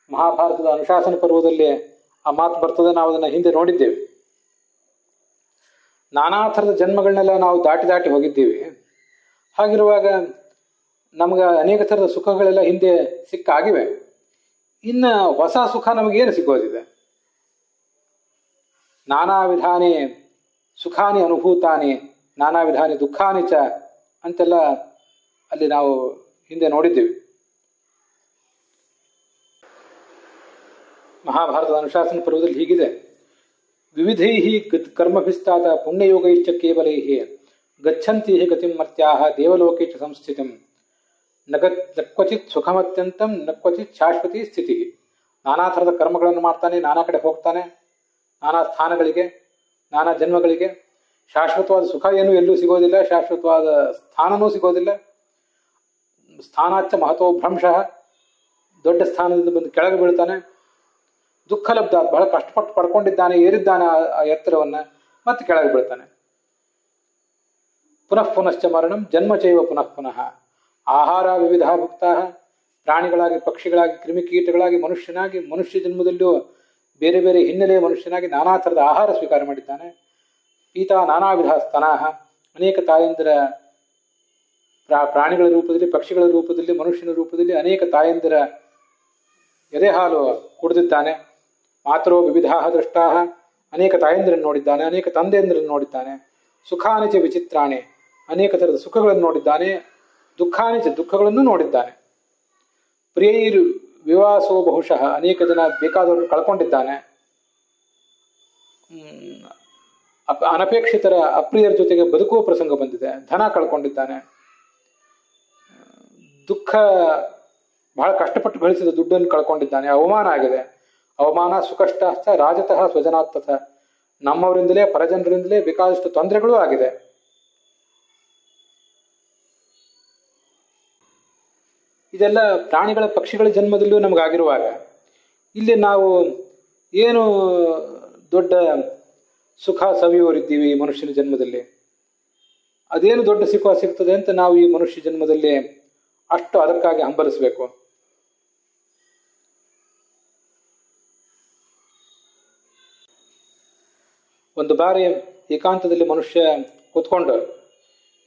ಮಹಾಭಾರತದ ಅನುಶಾಸನ ಪರ್ವದಲ್ಲಿ ಆ ಮಾತು ಬರ್ತದೆ, ನಾವು ಅದನ್ನ ಹಿಂದೆ ನೋಡಿದ್ದೇವೆ. ನಾನಾ ಥರದ ಜನ್ಮಗಳನ್ನೆಲ್ಲ ನಾವು ದಾಟಿ ದಾಟಿ ಹೋಗಿದ್ದೀವಿ. ಹಾಗಿರುವಾಗ ನಮ್ಗೆ ಅನೇಕ ಥರದ ಸುಖಗಳೆಲ್ಲ ಹಿಂದೆ ಸಿಕ್ಕಾಗಿವೆ. ಇನ್ನು ಹೊಸ ಸುಖ ನಮಗೇನು ಸಿಗೋದಿದೆ? ನಾನಾ ವಿಧಾನಿ ಸುಖಾನಿ ಅನುಭೂತಾನಿ ನಾನಾ ವಿಧಾನಿ ದುಃಖಾನಿ ಚ ಅಂತೆಲ್ಲ ಅಲ್ಲಿ ನಾವು ಹಿಂದೆ ನೋಡಿದ್ದೀವಿ. ಮಹಾಭಾರತದ ಅನುಶಾಸನ ಪರ್ವದಲ್ಲಿ ಹೀಗಿದೆ: ವಿವಿಧೈ ಕರ್ಮಭಿಸ್ತಾತ ಪುಣ್ಯಯೋಗೈಶ್ಚ ಕೇವಲೈ ಗಚ್ಚಂತಿ ಗತಿಂ ಮರ್ತ್ಯಾಹ ದೇವಲೋಕೆ ಚ ಸಂಸ್ಥಿತಿಂ ನಕ್ವಚಿತ್ ಸುಖಮತ್ಯಂತಂ ನಕ್ವಚಿತ್ ಶಾಶ್ವತಿ ಸ್ಥಿತಿ. ನಾನಾ ಥರದ ಕರ್ಮಗಳನ್ನು ಮಾಡ್ತಾನೆ, ನಾನಾ ಕಡೆ ಹೋಗ್ತಾನೆ, ನಾನಾ ಸ್ಥಾನಗಳಿಗೆ, ನಾನಾ ಜನ್ಮಗಳಿಗೆ. ಶಾಶ್ವತವಾದ ಸುಖ ಏನೂ ಎಲ್ಲೂ ಸಿಗೋದಿಲ್ಲ, ಶಾಶ್ವತವಾದ ಸ್ಥಾನನೂ ಸಿಗೋದಿಲ್ಲ. ಸ್ಥಾನಾಚ್ಚ ಮಹತೋ ಭ್ರಂಶಃ, ದೊಡ್ಡ ಸ್ಥಾನದಿಂದ ಬಂದು ಕೆಳಗೆ ಬೀಳ್ತಾನೆ. ದುಃಖ ಲಬ್ಧ, ಬಹಳ ಕಷ್ಟಪಟ್ಟು ಪಡ್ಕೊಂಡಿದ್ದಾನೆ, ಏರಿದ್ದಾನೆ ಆ ಎತ್ತರವನ್ನ, ಮತ್ತೆ ಕೆಳಗೆ ಬೀಳ್ತಾನೆ. ಪುನಃ ಪುನಶ್ಚ ಮರಣಂ ಜನ್ಮ ಚೈವ ಪುನಃ ಪುನಃ. ಆಹಾರ ವಿವಿಧ ಭುಕ್ತಾ, ಪ್ರಾಣಿಗಳಾಗಿ, ಪಕ್ಷಿಗಳಾಗಿ, ಕ್ರಿಮಿಕೀಟಗಳಾಗಿ, ಮನುಷ್ಯನಾಗಿ, ಮನುಷ್ಯ ಜನ್ಮದಲ್ಲೂ ಬೇರೆ ಬೇರೆ ಹಿನ್ನೆಲೆಯ ಮನುಷ್ಯನಾಗಿ ನಾನಾ ಥರದ ಆಹಾರ ಸ್ವೀಕಾರ ಮಾಡಿದ್ದಾನೆ. ಪೀತಾ ನಾನಾ ವಿಧ ಸ್ತನಾಹ, ಅನೇಕ ತಾಯಂದಿರ ಪ್ರಾಣಿಗಳ ರೂಪದಲ್ಲಿ, ಪಕ್ಷಿಗಳ ರೂಪದಲ್ಲಿ, ಮನುಷ್ಯನ ರೂಪದಲ್ಲಿ ಅನೇಕ ತಾಯಂದಿರ ಎದೆ ಹಾಲು ಕುಡಿದಿದ್ದಾನೆ. ಮಾತರೋ ವಿವಿಧಾ ದೃಷ್ಟಾ, ಅನೇಕ ತಾಯಂದಿರನ್ನು ನೋಡಿದ್ದಾನೆ, ಅನೇಕ ತಂದೆಯಂದಿರನ್ನು ನೋಡಿದ್ದಾನೆ. ಸುಖಾನಿಚ ವಿಚಿತ್ರಾಣಿ, ಅನೇಕ ಥರದ ಸುಖಗಳನ್ನು ನೋಡಿದ್ದಾನೆ. ದುಃಖಾನಿಚ, ದುಃಖಗಳನ್ನು ನೋಡಿದ್ದಾನೆ. ಪ್ರಿಯೈರ್ ವಿವಾಸೋ ಬಹುಶಃ, ಅನೇಕ ಜನ ಬೇಕಾದವರನ್ನು ಕಳ್ಕೊಂಡಿದ್ದಾನೆ. ಅನಪೇಕ್ಷಿತರ ಅಪ್ರಿಯರ ಜೊತೆಗೆ ಬದುಕುವ ಪ್ರಸಂಗ ಬಂದಿದೆ. ಧನ ಕಳ್ಕೊಂಡಿದ್ದಾನೆ. ದುಃಖ, ಬಹಳ ಕಷ್ಟಪಟ್ಟು ಗಳಿಸಿದ ದುಡ್ಡನ್ನು ಕಳ್ಕೊಂಡಿದ್ದಾನೆ. ಅವಮಾನ ಆಗಿದೆ. ಅವಮಾನ ಸುಕಷ್ಟ ರಾಜತಃ ಸ್ವಜನಾತ್ತಥ, ನಮ್ಮವರಿಂದಲೇ ಪರಜನರಿಂದಲೇ ಬೇಕಾದಷ್ಟು ತೊಂದರೆಗಳೂ ಆಗಿದೆ. ಇದೆಲ್ಲ ಪ್ರಾಣಿಗಳ ಪಕ್ಷಿಗಳ ಜನ್ಮದಲ್ಲೂ ನಮಗಾಗಿರುವಾಗ ಇಲ್ಲಿ ನಾವು ಏನು ದೊಡ್ಡ ಸುಖ ಸವಿಯೋರಿದ್ದೀವಿ ಮನುಷ್ಯನ ಜನ್ಮದಲ್ಲಿ, ಅದೇನು ದೊಡ್ಡ ಸುಖ ಸಿಗ್ತದೆ ಅಂತ ನಾವು ಈ ಮನುಷ್ಯ ಜನ್ಮದಲ್ಲಿ ಅಷ್ಟು ಅದಕ್ಕಾಗಿ ಹಂಬಲಿಸಬೇಕು. ಒಂದು ಬಾರಿ ಏಕಾಂತದಲ್ಲಿ ಮನುಷ್ಯ ಕೂತ್ಕೊಂಡು,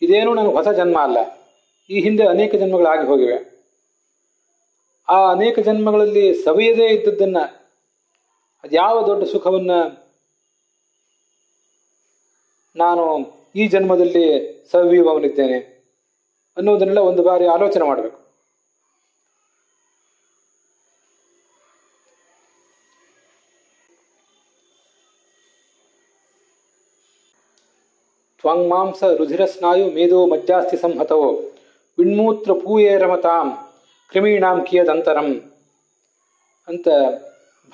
ಇದೇನು ನನಗೆ ಹೊಸ ಜನ್ಮ ಅಲ್ಲ, ಈ ಹಿಂದೆ ಅನೇಕ ಜನ್ಮಗಳಾಗಿ ಹೋಗಿವೆ. ಆ ಅನೇಕ ಜನ್ಮಗಳಲ್ಲಿ ಸವಿಯದೇ ಇದ್ದದ್ದನ್ನ, ಅದ್ಯಾವ ದೊಡ್ಡ ಸುಖವನ್ನ ನಾನು ಈ ಜನ್ಮದಲ್ಲಿ ಸವಿಯುವವನಿದ್ದೇನೆ ಅನ್ನೋದನ್ನೆಲ್ಲ ಒಂದು ಬಾರಿ ಆಲೋಚನೆ ಮಾಡಬೇಕು. ತ್ವಂಮಾಂಸ ರುಧಿರ ಸ್ನಾಯು ಮೇಧೋ ಮಜ್ಜಾಸ್ತಿ ಸಂಹತವೋ ವಿಣ್ಮೂತ್ರ ಪೂಯೇ ರಮತಾಂ ಕ್ರಿಮೀಣಾಂ ಕಿಯದಂತರಂ ಅಂತ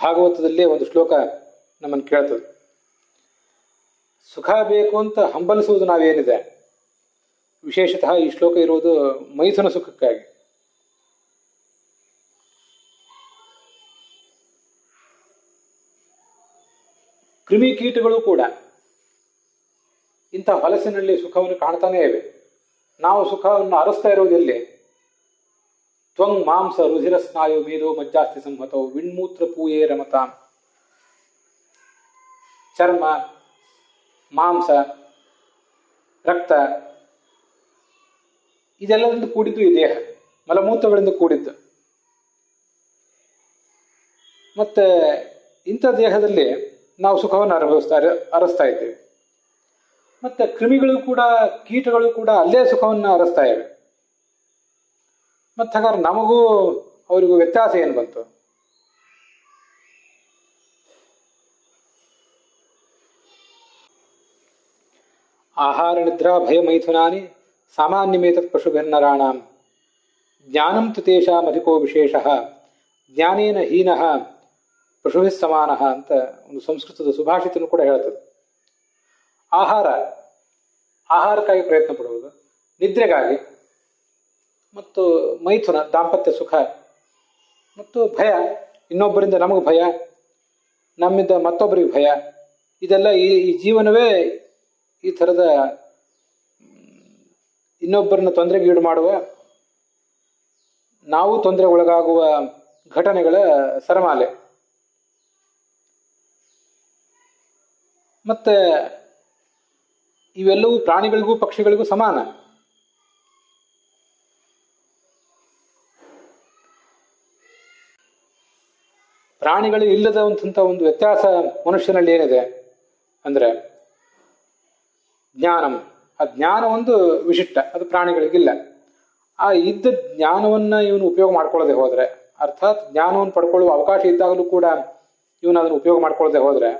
ಭಾಗವತದಲ್ಲೇ ಒಂದು ಶ್ಲೋಕ ನಮ್ಮನ್ನು ಕೇಳ್ತದೆ. ಸುಖ ಬೇಕು ಅಂತ ಹಂಬಲಿಸುವುದು ನಾವೇನಿದೆ, ವಿಶೇಷತಃ ಈ ಶ್ಲೋಕ ಇರುವುದು ಮೈಥುನ ಸುಖಕ್ಕಾಗಿ. ಕ್ರಿಮಿಕೀಟಗಳು ಕೂಡ ಇಂಥ ಹೊಲಸಿನಲ್ಲಿ ಸುಖವನ್ನು ಕಾಣ್ತಾನೇ ಇವೆ. ನಾವು ಸುಖವನ್ನು ಅರಸ್ತಾ ಇರೋದೆಲ್ಲಿ? ತ್ವಂ ಮಾಂಸ ರುಧಿರ ಸ್ನಾಯು ಮೇಧೋ ಮಜ್ಜಾಸ್ತಿ ಸಂಹತವು ವಿಣ್ಮೂತ್ರ ಪೂಯೇ ರಮತಾಂ. ಚರ್ಮ, ಮಾಂಸ, ರಕ್ತ ಇದೆಲ್ಲದಿಂದ ಕೂಡಿದ್ದು ಈ ದೇಹ, ಮಲಮೂತ್ರಗಳಿಂದ ಕೂಡಿದ್ದು. ಮತ್ತೆ ಇಂಥ ದೇಹದಲ್ಲಿ ನಾವು ಸುಖವನ್ನು ಅರಸ್ತಾ ಇದ್ದೇವೆ. ಮತ್ತೆ ಕ್ರಿಮಿಗಳು ಕೂಡ, ಕೀಟಗಳು ಕೂಡ ಅಲ್ಲೇ ಸುಖವನ್ನು ಅರಸ್ತಾ ಇವೆ. ಮತ್ತೆ ಹಾಗಾದ್ರೆ ನಮಗೂ ಅವರಿಗೂ ವ್ಯತ್ಯಾಸ ಏನು ಬಂತು? ಆಹಾರ ನಿದ್ರಾ ಭಯ ಮೈಥುನಾನಿ ಸಾಮಾನ್ಯಮೇತತ್ ಪಶುಭಿರ್ನರಾಣಾಂ ಜ್ಞಾನಂ ತು ತೇಷಾಂ ಅಧಿಕೋ ವಿಶೇಷಃ ಜ್ಞಾನೇನ ಹೀನಃ ಪಶುಭಿ ಸಮಾನಃ ಅಂತ ಒಂದು ಸಂಸ್ಕೃತದ ಸುಭಾಷಿತನು ಕೂಡ ಹೇಳ್ತದೆ. ಆಹಾರಕ್ಕಾಗಿ ಪ್ರಯತ್ನ ಪಡುವುದು, ನಿದ್ರೆಗಾಗಿ, ಮತ್ತು ಮೈಥುನ ದಾಂಪತ್ಯ ಸುಖ, ಮತ್ತು ಭಯ, ಇನ್ನೊಬ್ಬರಿಂದ ನಮಗೆ ಭಯ, ನಮ್ಮಿಂದ ಮತ್ತೊಬ್ಬರಿಗೆ ಭಯ, ಇದೆಲ್ಲ ಈ ಜೀವನವೇ ಈ ಥರದ ಇನ್ನೊಬ್ಬರನ್ನ ತೊಂದರೆಗೆ ಈಡು ಮಾಡುವ, ನಾವು ತೊಂದರೆಗೊಳಗಾಗುವ ಘಟನೆಗಳ ಸರಮಾಲೆ. ಮತ್ತೆ ಇವೆಲ್ಲವೂ ಪ್ರಾಣಿಗಳಿಗೂ ಪಕ್ಷಿಗಳಿಗೂ ಸಮಾನ. ಪ್ರಾಣಿಗಳು ಇಲ್ಲದಂಥ ಒಂದು ವ್ಯತ್ಯಾಸ ಮನುಷ್ಯನಲ್ಲಿ ಏನಿದೆ ಅಂದ್ರೆ ಜ್ಞಾನಂ. ಆ ಜ್ಞಾನ ಒಂದು ವಿಶಿಷ್ಟ, ಅದು ಪ್ರಾಣಿಗಳಿಗಿಲ್ಲ. ಆ ಇದ್ದ ಜ್ಞಾನವನ್ನ ಇವನು ಉಪಯೋಗ ಮಾಡ್ಕೊಳ್ಳದೆ ಹೋದ್ರೆ, ಅರ್ಥಾತ್ ಜ್ಞಾನವನ್ನು ಪಡ್ಕೊಳ್ಳುವ ಅವಕಾಶ ಇದ್ದಾಗಲೂ ಕೂಡ ಇವನು ಅದನ್ನು ಉಪಯೋಗ ಮಾಡ್ಕೊಳ್ಳದೆ ಹೋದ್ರೆ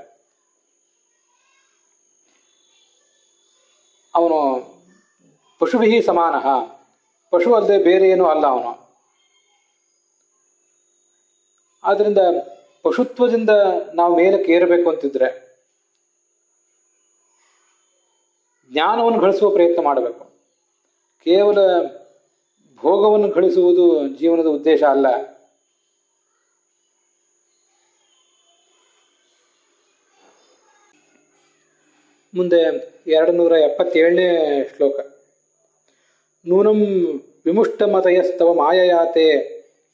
ಅವನು ಪಶುಭಿ ಸಮಾನ, ಪಶು ಅಲ್ಲದೆ ಬೇರೆ ಏನೂ ಅಲ್ಲ ಅವನು. ಆದ್ರಿಂದ ಪಶುತ್ವದಿಂದ ನಾವು ಮೇಲಕ್ಕೆ ಏರಬೇಕು ಅಂತಿದ್ರೆ ಜ್ಞಾನವನ್ನು ಗಳಿಸುವ ಪ್ರಯತ್ನ ಮಾಡಬೇಕು. ಕೇವಲ ಭೋಗವನ್ನು ಗಳಿಸುವುದು ಜೀವನದ ಉದ್ದೇಶ ಅಲ್ಲ. ಮುಂದೆ 277ನೇ ಶ್ಲೋಕ. ನೂನಂ ವಿಮುಷ್ಟ ಮತಯಸ್ತವ ಮಾಯಯಾತೆ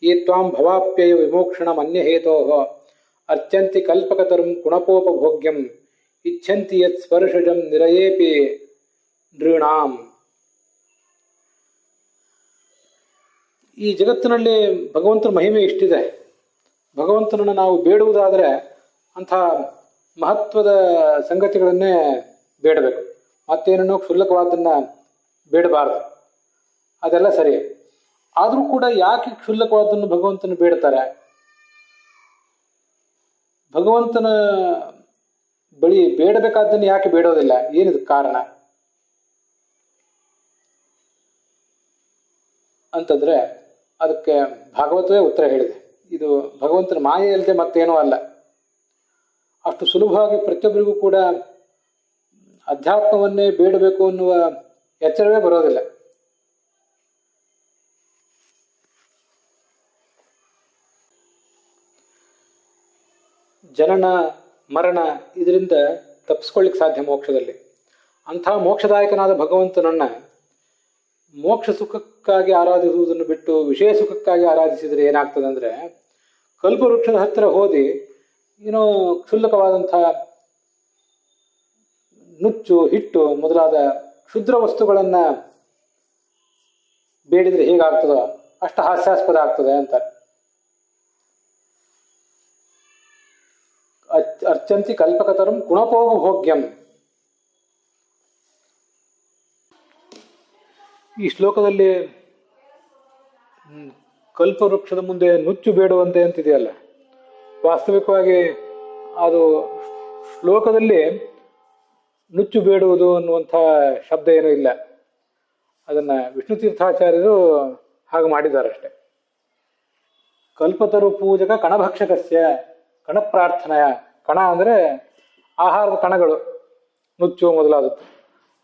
ಯೇ ತ್ವಾಂ ಭವಾಪ್ಯಯ ವಿಮೋಕ್ಷಣ ಅನ್ಯಹೇತೋ ಅರ್ಚಂತಿ ಕಲ್ಪಕತರುಂ ಗುಣಪೋಪಭೋಗ್ಯಂ ಇಚ್ಛಂತಿ ಯತ್ ಸ್ಪರ್ಶಜಂ ನಿರಯೇಪಿ ನೃಣಾಂ. ಈ ಜಗತ್ತಿನಲ್ಲಿ ಭಗವಂತನ ಮಹಿಮೆ ಇಷ್ಟಿದೆ. ಭಗವಂತನನ್ನು ನಾವು ಬೇಡುವುದಾದರೆ ಅಂಥ ಮಹತ್ವದ ಸಂಗತಿಗಳನ್ನೇ ಬೇಡಬೇಕು. ಮತ್ತೇನೋ ಕ್ಷುಲ್ಲಕವಾದನ್ನು ಬೇಡಬಾರದು. ಅದೆಲ್ಲ ಸರಿ. ಆದರೂ ಕೂಡ ಯಾಕೆ ಕ್ಷುಲ್ಲಕವಾದನ್ನು ಭಗವಂತನ ಬೇಡ್ತಾರೆ? ಭಗವಂತನ ಬಳಿ ಬೇಡಬೇಕಾದ್ದನ್ನು ಯಾಕೆ ಬೇಡೋದಿಲ್ಲ? ಏನಿದು ಕಾರಣ ಅಂತಂದ್ರೆ ಅದಕ್ಕೆ ಭಾಗವತವೇ ಉತ್ತರ ಹೇಳಿದೆ. ಇದು ಭಗವಂತನ ಮಾಯೆ ಇಲ್ಲದೆ ಮತ್ತೇನೂ ಅಲ್ಲ. ಅಷ್ಟು ಸುಲಭವಾಗಿ ಪ್ರತಿಯೊಬ್ಬರಿಗೂ ಕೂಡ ಅಧ್ಯಾತ್ಮವನ್ನೇ ಬೇಡಬೇಕು ಅನ್ನುವ ಎಚ್ಚರವೇ ಬರೋದಿಲ್ಲ. ಜನನ ಮರಣ ಇದರಿಂದ ತಪ್ಪಿಸ್ಕೊಳ್ಳಿಕ್ಕೆ ಸಾಧ್ಯ ಮೋಕ್ಷದಲ್ಲಿ. ಅಂಥ ಮೋಕ್ಷದಾಯಕನಾದ ಭಗವಂತನನ್ನ ಮೋಕ್ಷ ಸುಖಕ್ಕಾಗಿ ಆರಾಧಿಸುವುದನ್ನು ಬಿಟ್ಟು ವಿಷಯ ಸುಖಕ್ಕಾಗಿ ಆರಾಧಿಸಿದರೆ ಏನಾಗ್ತದೆ ಅಂದರೆ, ಕಲ್ಪವೃಕ್ಷದ ಹತ್ತಿರ ಹೋದಿ ಏನೋ ಕ್ಷುಲ್ಲಕವಾದಂಥ ನುಚ್ಚು, ಹಿಟ್ಟು ಮೊದಲಾದ ಕ್ಷುದ್ರ ವಸ್ತುಗಳನ್ನು ಬೇಡಿದರೆ ಹೇಗಾಗ್ತದೋ ಅಷ್ಟು ಹಾಸ್ಯಾಸ್ಪದ ಆಗ್ತದೆ ಅಂತಾರೆ. ಅರ್ಚಂತಿ ಕಲ್ಪಕತರಂ ಗುಣಪೋಪಭೋಗ್ಯಂ. ಈ ಶ್ಲೋಕದಲ್ಲಿ ಕಲ್ಪವೃಕ್ಷದ ಮುಂದೆ ನುಚ್ಚು ಬೇಡುವಂತೆ ಅಂತಿದೆಯಲ್ಲ, ವಾಸ್ತವಿಕವಾಗಿ ಅದು ಶ್ಲೋಕದಲ್ಲಿ ನುಚ್ಚು ಬೇಡುವುದು ಅನ್ನುವಂಥ ಶಬ್ದ ಏನೂ ಇಲ್ಲ. ಅದನ್ನು ವಿಷ್ಣು ತೀರ್ಥಾಚಾರ್ಯರು ಹಾಗೆ ಮಾಡಿದ್ದಾರಷ್ಟೆ. ಕಲ್ಪತರು ಪೂಜಕ ಕಣಭಕ್ಷಕಸ್ಯ ಕಣ ಪ್ರಾರ್ಥನೆಯ. ಕಣ ಅಂದರೆ ಆಹಾರದ ಕಣಗಳು, ನುಚ್ಚು ಮೊದಲಾದದ್ದು.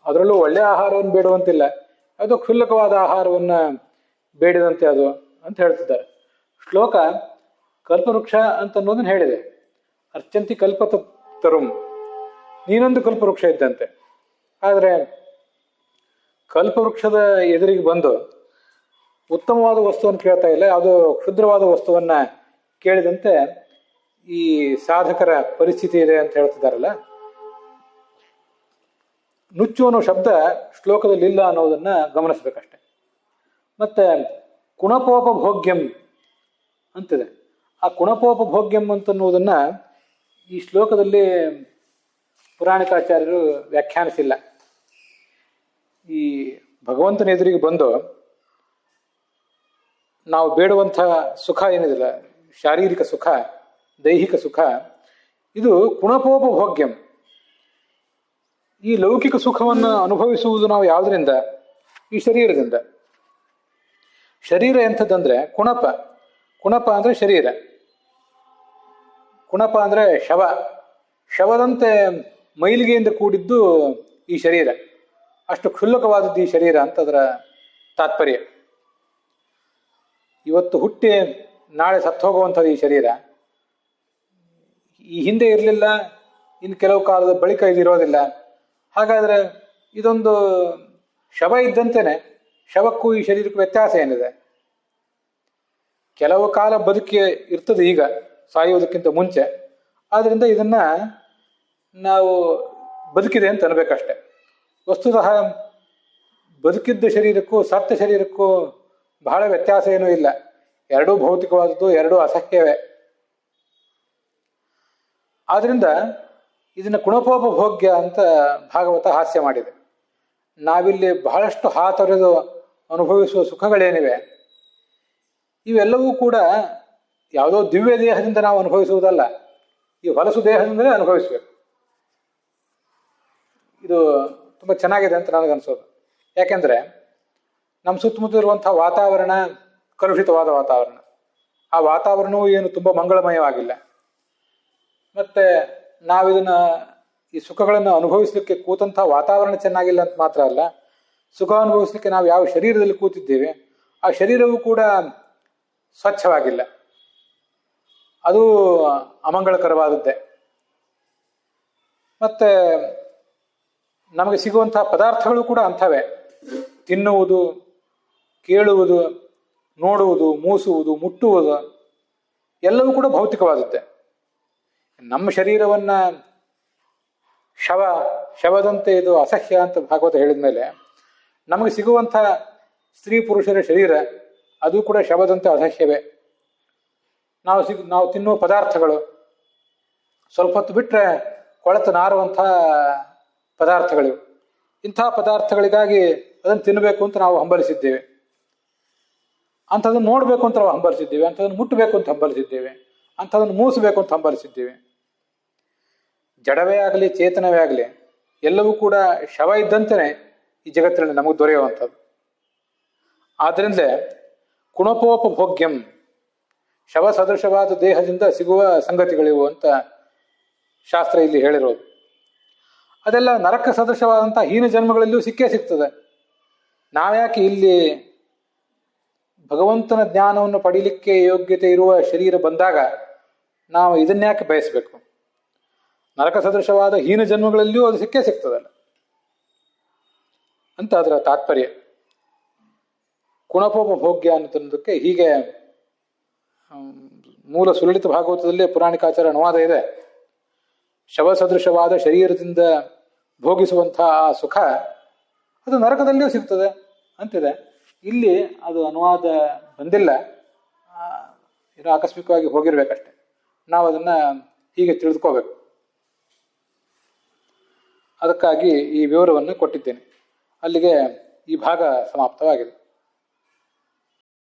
ಅದರಲ್ಲೂ ಒಳ್ಳೆಯ ಆಹಾರವನ್ನು ಬೇಡುವಂತಿಲ್ಲ, ಅದು ಕ್ಷುಲ್ಲಕವಾದ ಆಹಾರವನ್ನು ಬೇಡಿದಂತೆ ಅದು ಅಂತ ಹೇಳ್ತಿದ್ದಾರೆ. ಶ್ಲೋಕ ಕಲ್ಪವೃಕ್ಷ ಅಂತ ಅನ್ನೋದನ್ನು ಹೇಳಿದೆ. ಅರ್ಚಂತಿ ಕಲ್ಪತರುಂ, ನೀನೊಂದು ಕಲ್ಪವೃಕ್ಷ ಇದ್ದಂತೆ. ಆದರೆ ಕಲ್ಪವೃಕ್ಷದ ಎದುರಿಗೆ ಬಂದು ಉತ್ತಮವಾದ ವಸ್ತುವನ್ನು ಕೇಳ್ತಾ ಇಲ್ಲ, ಅದು ಕ್ಷುದ್ರವಾದ ವಸ್ತುವನ್ನು ಕೇಳಿದಂತೆ ಈ ಸಾಧಕರ ಪರಿಸ್ಥಿತಿ ಇದೆ ಅಂತ ಹೇಳ್ತಿದ್ದಾರಲ್ಲ. ನುಚ್ಚು ಅನ್ನೋ ಶಬ್ದ ಶ್ಲೋಕದಲ್ಲಿ ಇಲ್ಲ ಅನ್ನೋದನ್ನ ಗಮನಿಸ್ಬೇಕಷ್ಟೆ. ಮತ್ತೆ ಕುಣಪೋಪಭೋಗ್ಯಂ ಅಂತಿದೆ. ಆ ಕುಣಪೋಪಭೋಗ್ಯಂ ಅಂತನ್ನುವುದನ್ನ ಈ ಶ್ಲೋಕದಲ್ಲಿ ಪುರಾಣಿಕಾಚಾರ್ಯರು ವ್ಯಾಖ್ಯಾನಿಸಿಲ್ಲ. ಈ ಭಗವಂತನ ಎದುರಿಗೆ ಬಂದು ನಾವು ಬೇಡುವಂತಹ ಸುಖ ಏನಿದಿಲ್ಲ, ಶಾರೀರಿಕ ಸುಖ, ದೈಹಿಕ ಸುಖ, ಇದು ಕುಣಪೋಪಭೋಗ್ಯಂ. ಈ ಲೌಕಿಕ ಸುಖವನ್ನು ಅನುಭವಿಸುವುದು ನಾವು ಯಾವುದರಿಂದ? ಈ ಶರೀರದಿಂದ. ಶರೀರ ಎಂಥದ್ದಂದ್ರೆ ಕುಣಪ. ಕುಣಪ ಅಂದ್ರೆ ಶರೀರ, ಕುಣಪ ಅಂದ್ರೆ ಶವ. ಶವದಂತೆ ಮೈಲಿಗೆಯಿಂದ ಕೂಡಿದ್ದು ಈ ಶರೀರ. ಅಷ್ಟು ಕ್ಷುಲ್ಲಕವಾದದ್ದು ಈ ಶರೀರ ಅಂತ ಅದರ ತಾತ್ಪರ್ಯ. ಇವತ್ತು ಹುಟ್ಟಿ ನಾಳೆ ಸತ್ತು ಹೋಗುವಂಥದ್ದು ಈ ಶರೀರ. ಈ ಹಿಂದೆ ಇರಲಿಲ್ಲ, ಇನ್ನು ಕೆಲವು ಕಾಲದ ಬಳಿಕ ಇದಿರೋದಿಲ್ಲ. ಹಾಗಾದರೆ ಇದೊಂದು ಶವ ಇದ್ದಂತೆಯೇ ಶವಕ್ಕೂ ಈ ಶರೀರಕ್ಕೂ ವ್ಯತ್ಯಾಸ ಏನಿದೆ? ಕೆಲವು ಕಾಲ ಬದುಕಿ ಇರ್ತದೆ ಈಗ ಸಾಯುವುದಕ್ಕಿಂತ ಮುಂಚೆ. ಆದ್ದರಿಂದ ಇದನ್ನ ನಾವು ಬದುಕಿದೆ ಅಂತ ಅನ್ಬೇಕಷ್ಟೆ. ವಸ್ತುತಃ ಬದುಕಿದ್ದ ಶರೀರಕ್ಕೂ ಸತ್ತ ಶರೀರಕ್ಕೂ ಬಹಳ ವ್ಯತ್ಯಾಸ ಏನೂ ಇಲ್ಲ. ಎರಡೂ ಭೌತಿಕವಾದದ್ದು, ಎರಡೂ ಅಸಹ್ಯವೇ. ಆದ್ರಿಂದ ಇದನ್ನ ಕುಣಪೋಪಭೋಗ್ಯ ಅಂತ ಭಾಗವತ ಹಾಸ್ಯ ಮಾಡಿದೆ. ನಾವಿಲ್ಲಿ ಬಹಳಷ್ಟು ಹಾತೊರೆದು ಅನುಭವಿಸುವ ಸುಖಗಳೇನಿವೆ, ಇವೆಲ್ಲವೂ ಕೂಡ ಯಾವುದೋ ದಿವ್ಯ ದೇಹದಿಂದ ನಾವು ಅನುಭವಿಸುವುದಲ್ಲ, ಈ ಹೊಲಸು ದೇಹದಿಂದಲೇ ಅನುಭವಿಸ್ಬೇಕು. ಇದು ತುಂಬ ಚೆನ್ನಾಗಿದೆ ಅಂತ ನನಗನ್ಸೋದು. ಯಾಕೆಂದ್ರೆ ನಮ್ಮ ಸುತ್ತಮುತ್ತ ಇರುವಂತಹ ವಾತಾವರಣ ಕಲುಷಿತವಾದ ವಾತಾವರಣ. ಆ ವಾತಾವರಣವೂ ಏನು ತುಂಬ ಮಂಗಳಮಯವಾಗಿಲ್ಲ. ಮತ್ತೆ ನಾವಿದನ್ನ ಈ ಸುಖಗಳನ್ನು ಅನುಭವಿಸ್ಲಿಕ್ಕೆ ಕೂತಂತಹ ವಾತಾವರಣ ಚೆನ್ನಾಗಿಲ್ಲ ಅಂತ ಮಾತ್ರ ಅಲ್ಲ, ಸುಖ ಅನುಭವಿಸ್ಲಿಕ್ಕೆ ನಾವು ಯಾವ ಶರೀರದಲ್ಲಿ ಕೂತಿದ್ದೇವೆ ಆ ಶರೀರವೂ ಕೂಡ ಸ್ವಚ್ಛವಾಗಿಲ್ಲ, ಅದು ಅಮಂಗಳಕರವಾದದ್ದೇ. ಮತ್ತೆ ನಮಗೆ ಸಿಗುವಂತಹ ಪದಾರ್ಥಗಳು ಕೂಡ ಅಂಥವೇ. ತಿನ್ನುವುದು, ಕೇಳುವುದು, ನೋಡುವುದು, ಮೂಸುವುದು, ಮುಟ್ಟುವುದು ಎಲ್ಲವೂ ಕೂಡ ಭೌತಿಕವಾದದ್ದೇ. ನಮ್ಮ ಶರೀರವನ್ನ ಶವದಂತೆ ಇದು ಅಸಹ್ಯ ಅಂತ ಭಾಗವತ ಹೇಳಿದ ಮೇಲೆ, ನಮಗೆ ಸಿಗುವಂಥ ಸ್ತ್ರೀ ಪುರುಷರ ಶರೀರ ಅದು ಕೂಡ ಶವದಂತೆ ಅಸಹ್ಯವೇ. ನಾವು ತಿನ್ನುವ ಪದಾರ್ಥಗಳು ಸ್ವಲ್ಪ ಹೊತ್ತು ಬಿಟ್ಟರೆ ಕೊಳೆತು ನಾರುವಂಥ ಪದಾರ್ಥಗಳಿವು. ಇಂಥ ಪದಾರ್ಥಗಳಿಗಾಗಿ ಅದನ್ನು ತಿನ್ನಬೇಕು ಅಂತ ನಾವು ಹಂಬಲಿಸಿದ್ದೇವೆ, ಅಂಥದನ್ನು ನೋಡಬೇಕು ಅಂತ ನಾವು ಹಂಬಲಿಸಿದ್ದೇವೆ, ಅಂಥದನ್ನು ಮುಟ್ಟಬೇಕು ಅಂತ ಹಂಬಲಿಸಿದ್ದೇವೆ, ಅಂಥದನ್ನು ಮೂಸಬೇಕು ಅಂತ ಹಂಬಲಿಸಿದ್ದೇವೆ. ಜಡವೇ ಆಗಲಿ ಚೇತನವೇ ಆಗಲಿ ಎಲ್ಲವೂ ಕೂಡ ಶವ ಇದ್ದಂತೆಯೇ ಈ ಜಗತ್ತಿನಲ್ಲಿ ನಮಗೆ ದೊರೆಯುವಂಥದ್ದು. ಆದ್ದರಿಂದ ಕುಣಪೋಪಭೋಗ್ಯಂ, ಶವ ಸದೃಶವಾದ ದೇಹದಿಂದ ಸಿಗುವ ಸಂಗತಿಗಳಿವು ಅಂತ ಶಾಸ್ತ್ರ ಇಲ್ಲಿ ಹೇಳಿರೋದು. ಅದೆಲ್ಲ ನರಕ ಸದೃಶವಾದಂಥ ಹೀನ ಜನ್ಮಗಳಲ್ಲಿಯೂ ಸಿಕ್ಕೇ ಸಿಗ್ತದೆ. ನಾವ್ಯಾಕೆ ಇಲ್ಲಿ ಭಗವಂತನ ಜ್ಞಾನವನ್ನು ಪಡೀಲಿಕ್ಕೆ ಯೋಗ್ಯತೆ ಇರುವ ಶರೀರ ಬಂದಾಗ ನಾವು ಇದನ್ಯಾಕೆ ಬಯಸಬೇಕು? ನರಕ ಸದೃಶವಾದ ಹೀನ ಜನ್ಮಗಳಲ್ಲಿಯೂ ಅದು ಸಿಕ್ಕೇ ಸಿಗ್ತದಲ್ಲ ಅಂತ ಅದರ ತಾತ್ಪರ್ಯ. ಕುಣಪೋಪಭೋಗ್ಯ ಅನ್ನೋದಕ್ಕೆ ಹೀಗೆ ಮೂಲ ಸುಲಲಿತ ಭಾಗವತದಲ್ಲೇ ಪುರಾಣಿಕಾಚಾರ ಅನುವಾದ ಇದೆ. ಶವ ಸದೃಶವಾದ ಶರೀರದಿಂದ ಭೋಗಿಸುವಂತಹ ಆ ಸುಖ ಅದು ನರಕದಲ್ಲಿಯೂ ಸಿಗ್ತದೆ ಅಂತಿದೆ. ಇಲ್ಲಿ ಅದು ಅನುವಾದ ಬಂದಿಲ್ಲ, ಏನೋ ಆಕಸ್ಮಿಕವಾಗಿ ಹೋಗಿರ್ಬೇಕಷ್ಟೆ. ನಾವು ಅದನ್ನು ಹೀಗೆ ತಿಳಿದುಕೋಬೇಕು. ಅದಕ್ಕಾಗಿ ಈ ವಿವರವನ್ನು ಕೊಟ್ಟಿದ್ದೇನೆ. ಅಲ್ಲಿಗೆ ಈ ಭಾಗ ಸಮಾಪ್ತವಾಗಿದೆ.